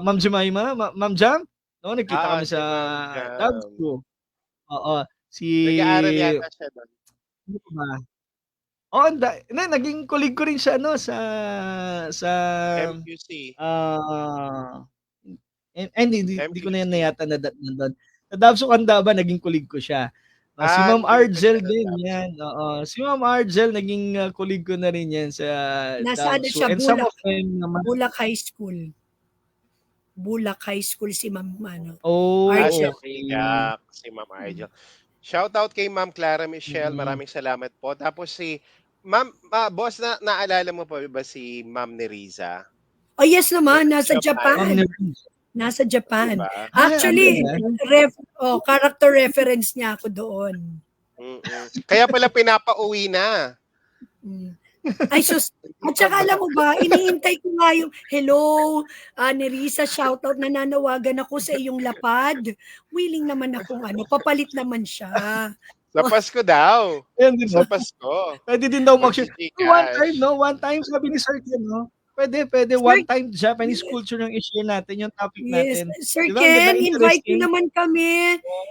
Ma'am Jemima, Ma'am Jam, 'no, nagkita kami Si sa Ma'am dub Jam. school, oo. Si Nag-aaral yata siya doon. Sino pa ba? Oo, naging colleague ko rin siya ano sa, MQC. ah, hindi ko na MQC. yata nandun. Sa Dabso Candaba naging colleague ko siya. Si Ang Ma'am galing ko siya Argel ng din Dabso. 'yan, oo. Si Ma'am Argel naging, colleague ko na rin 'yan sa Nasa ano Dabso siya, and some of them naman Bulak High School. Bulak High School si Ma'am oh, Argel. Siya okey. umiiyak, si Ma'am Argel. Shoutout kay Ma'am Clara Michelle, Mm. maraming salamat po. Tapos si Ma'am, boss, naalala mo pa ba si Ma'am Neriza? Oh yes naman, Nasa nasa Japan, Ma'am Japan. Nerlin. Nasa 'di Japan. ba? Ano Actually, ba? character reference niya ako doon. Kaya pala pinapauwi na. Mm. Ay sus, Hindi at pa saka ba? alam mo ba, iniintay ko nga yung, hello, Nerissa, shoutout, nananawagan ako sa iyong lapad. Willing naman akong papalit naman siya. Sa Pasko daw. Ayan, 'di Sa ba? Pasko. Puwede din daw mag-share. One time Maggi-Gcash. 'no, one time sabi ni Sir Ken 'no, puwede Sir, one time Japanese culture yung i-share natin yung topic yes, natin. Sir 'Di ba ang ganda, Ken, invite nyo interesting. naman kami.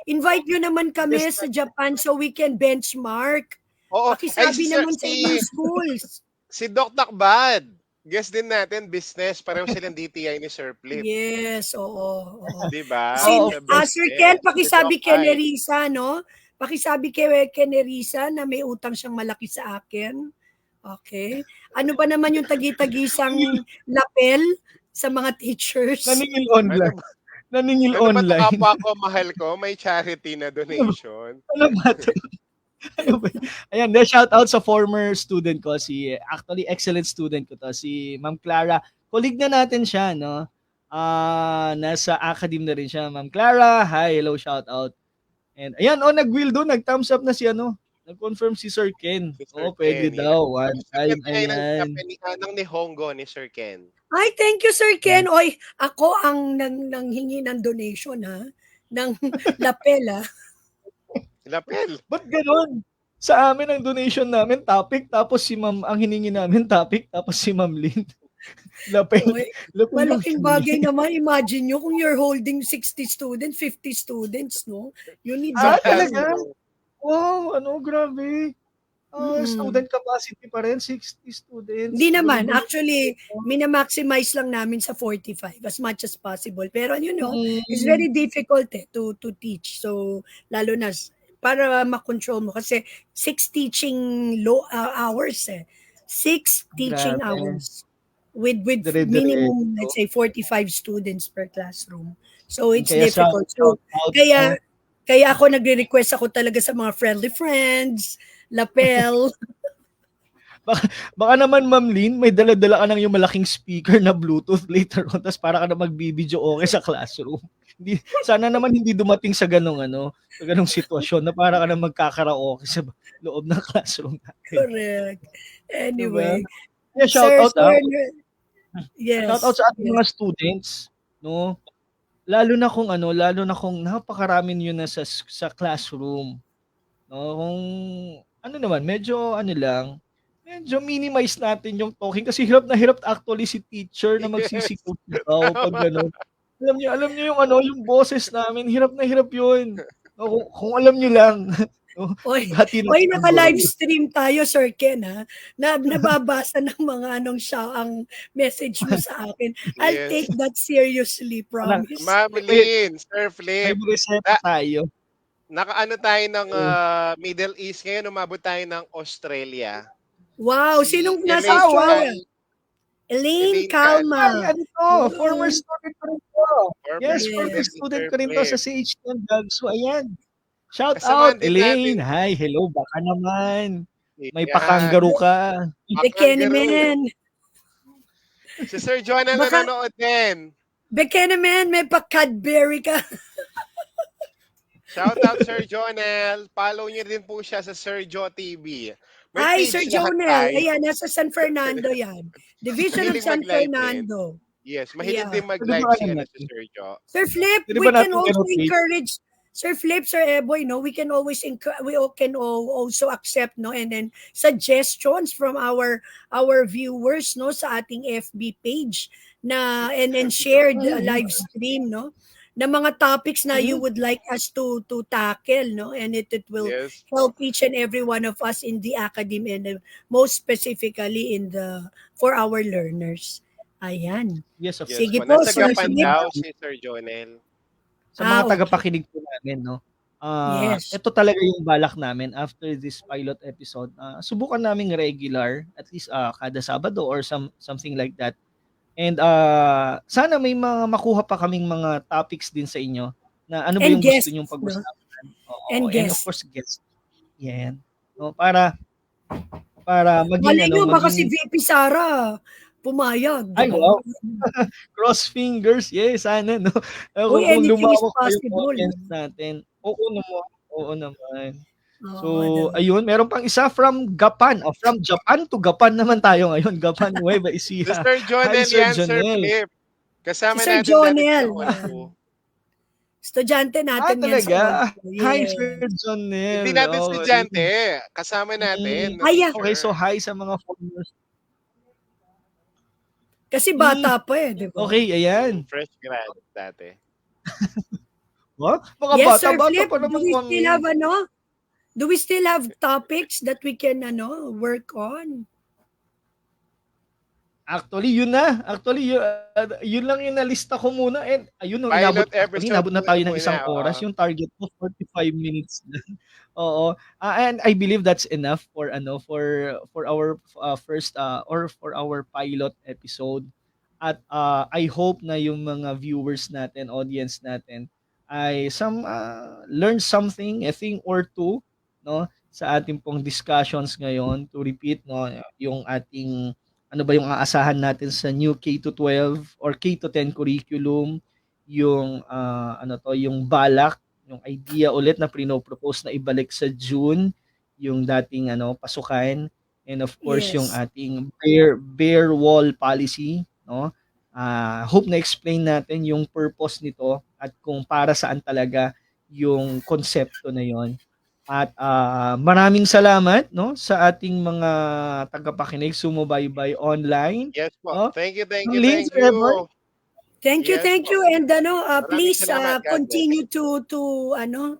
Invite nyo naman kami Yes, sa Japan so we can benchmark. Oo. Ay, Pakisabi naman sa inyong schools. si Doc Takbad. Guest din natin, business. Pareho silang DTI ni Sir Flip. Yes, oo. 'Di ba? Oo, Sa Sir Ken, business. Si pakisabi Doc kay Ay. Nerissa, no? Pakisabi kay Nerissa na may utang siyang malaki sa akin. Okay. Ano ba naman yung tagi-tagisang lapel sa mga teachers? naningil Ano online, ba, naningil ano ba 'to, online. kapwa ko, mahal ko? May charity na donation. Ano ba 'to? Ano ba? Ayan, shout out sa former student ko, actually excellent student ko 'to, si Ma'am Clara. Colleague na natin siya 'no. Nasa academe na rin siya. Ma'am Clara, hi, hello, shout out. And ayan, nag-will do, nag-thumbs up na si nag-confirm si Sir Ken. Si Sir Oo, pwede Ken, yes. daw, one time, Recipient tayo ng ayan. ng Nihongo ni Sir Ken. Ay, thank you, Sir Ken. Oy, ako ang nanghingi ng donation, ha? Ng lapel, ha? Lapel. Ba't gano'n? Sa amin ang donation namin topic, tapos si Ma'am ang hiningi namin topic, tapos si Ma'am Lynn. Lapel, Oy, lapel yung malaking hiningi. bagay naman. Imagine nyo kung you're holding 60 students, 50 students, no? You need Talaga? Wow, grabe. Student capacity pa rin, 60 students. Hindi naman. Actually, minamaximize lang namin sa 45 as much as possible. Pero it's very difficult to teach. So, lalo na para makontrol mo. Kasi 6 teaching hours 6 teaching Grabe. hours with Dire-diretso. minimum, let's say, 45 students per classroom. So, it's Kaya difficult. So, shout out, kaya ako nagre-request ako talaga sa mga friendly friends, lapel. Baka naman Ma'am Lynn, may dala-dala ka ng yung malaking speaker na Bluetooth later on, tapos para ka na magbibideo okay sa classroom. Sana naman hindi dumating sa ganong sa ganong sitwasyon na para ka na magkakaraoke sa loob ng classroom natin. Correct. Anyway. Diba? Yeah, shout out Yes. Shout out sa ating mga students, no? Lalo na kung napakarami niyo na sa classroom. No, kung naman, medyo medyo minimize natin yung talking kasi hirap na hirap actually si teacher na magsisigaw pag gano'n. Alam niyo yung yung boses namin, hirap na hirap yun. No, kung alam niyo lang. Oy, naka-live stream tayo, Sir Ken, ha? Nababasa ng mga ang message mo sa akin. I'll take that seriously, promise. Ma'am Lynn, Sir Flip. May reseta tayo. Nakaano tayo ng Middle East ngayon, umabot tayo ng Australia. Wow, sinong nasa Australia? Elaine Calma. Former student ko rin to. Yes, former student ko rin to sa CHM Dagso. Ayan. Shout out, Elaine. Hi, hello. Baka naman. May pakanggaro ka. Bekenemen. Si Sir Jonah nanonood din. Bekenemen, may pa-Cadbury ka. Shout out, Sir Jonel. Follow niyo din po siya sa Sir Jo TV. Hi, Sir Jonel. Ayan, nasa San Fernando yan. Division of San Fernando. Yes, mahilig din mag-live si Sir Jo. Sir Flip, we can also encourage Sir Flip, Sir Eboy, we can always also accept and then suggestions from our viewers sa ating FB page and shared live stream na mga topics na you would like us to tackle and it will help each and every one of us in the academy and most specifically for our learners. Ayan. Yes, of Sige po. Nasa Japan daw si Sir Jonel. sa mga Okay. tagapakinig po namin 'no, Yes. eto talaga yung balak namin after this pilot episode, subukan naming regular at least, kada Sabado or something like that. And, sana may mga makuha pa kaming mga topics din sa inyo na ano ba And yung gusto niyong guests, no? pag-usapan, oo, And and of guests. course guests, 'yan. No, para maging Malay ano, nyo, baka si maging VP Sara pumayag, di ay ba? wow, cross fingers, yes, sana 'no, Uy, kung anything is lumawak pa yung possible. audience natin. Oo naman. So, Oo, di ba? ayun meron pang isa from Gapan, from Japan to Gapan naman tayo ngayon, Gapan, Nueva Si Ecija. Sir Hi, Jonel Sir yan, Sir Jonel. Flip. Si Kasama Sir natin dati sa Jonel, On yan. 2. Estudyante natin yan sa Talaga? Onco. Hi, Yes. Sir Hindi Jonel, natin estudyante, okey. kasama natin na Ay, Okey, so teacher. hi sa mga followers. kasi bata pa eh, di ba? Okey, ayan. Fresh grad dati. Mga Yes, Sir bata-bata Flip, pa naman kami. do we still have topics that we can work on? Actually, yun na. Actually, yun lang yung nalista ko muna and ayun 'no, Pilot episode inabot na muna tayo ng isang muna, oo. oras, yung target ko 45 minutes lang. Oo, and I believe that's enough for ano, for our, first, or for our pilot episode. At, I hope na yung mga viewers natin, audience natin ay learn something, a thing or two 'no, sa ating pong discussions ngayon. To repeat 'no, yung ating ano ba yung aasahan natin sa new K-12 or K-10 curriculum, yung, ano 'to, yung balak, yung idea ulit na propose na ibalik sa June, yung dating ano, pasukan, and of course yung Yes. ating bare wall policy 'no. Hope na-explain natin yung purpose nito at kung para saan talaga yung konsepto na yon. At, maraming salamat 'no, sa ating mga tagapakinig, sumubaybay online Yes po. 'no. Thank you, thank Ma'am you, Lynn, thank Sir Eboy, you. Thank you, Yes thank po. you. And Maraming please salamat. God bless. continue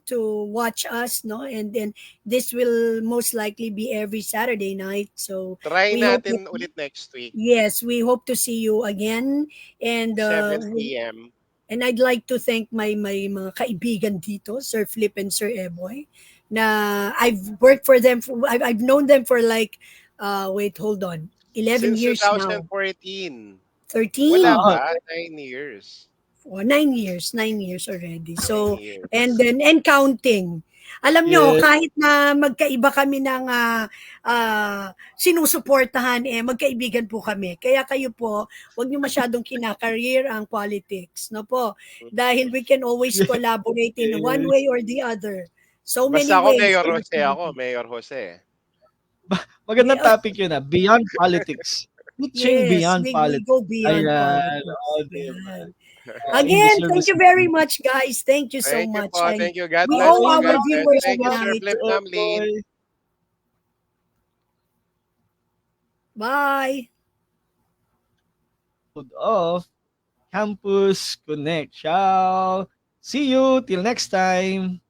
to watch us, no? And then this will most likely be every Saturday night. So Try we hope that, natin ulit next week, yes, we hope to see you again. And 7 PM. I'd like to thank my mga kaibigan dito, Sir Flip and Sir Eboy, na I've worked for them. I've known them for like, wait, hold on, 11 Since years now, 2014. 13. Wala oo, pa, 9 years. Oh, 9 years already. 9 So, and years. then, and counting. Alam nyo, yes, kahit na magkaiba kami ng sinusuportahan, magkaibigan po kami. Kaya kayo po, huwag nyo masyadong kinakareer ang politics. No po? Dahil we can always yes, collaborate in one yes. way or the other. So many Basta ako ways. Mayor Jose ako, Mayor Jose. Magandang topic yun, beyond politics. Teaching Yes, beyond we go politics. beyond Ayan, politics. oh, 'di ba? Yan. You Again, deserve thank this. you very much, guys. Thank you so Thank you much. po, And thank you. God we bless owe po, our God Maraming bless. viewers Thank good you, salamat, Sir night. Flip, Sir Ma'am Lynn. Eboy. Bye. Of Campus Connect. Ciao. See you till next time.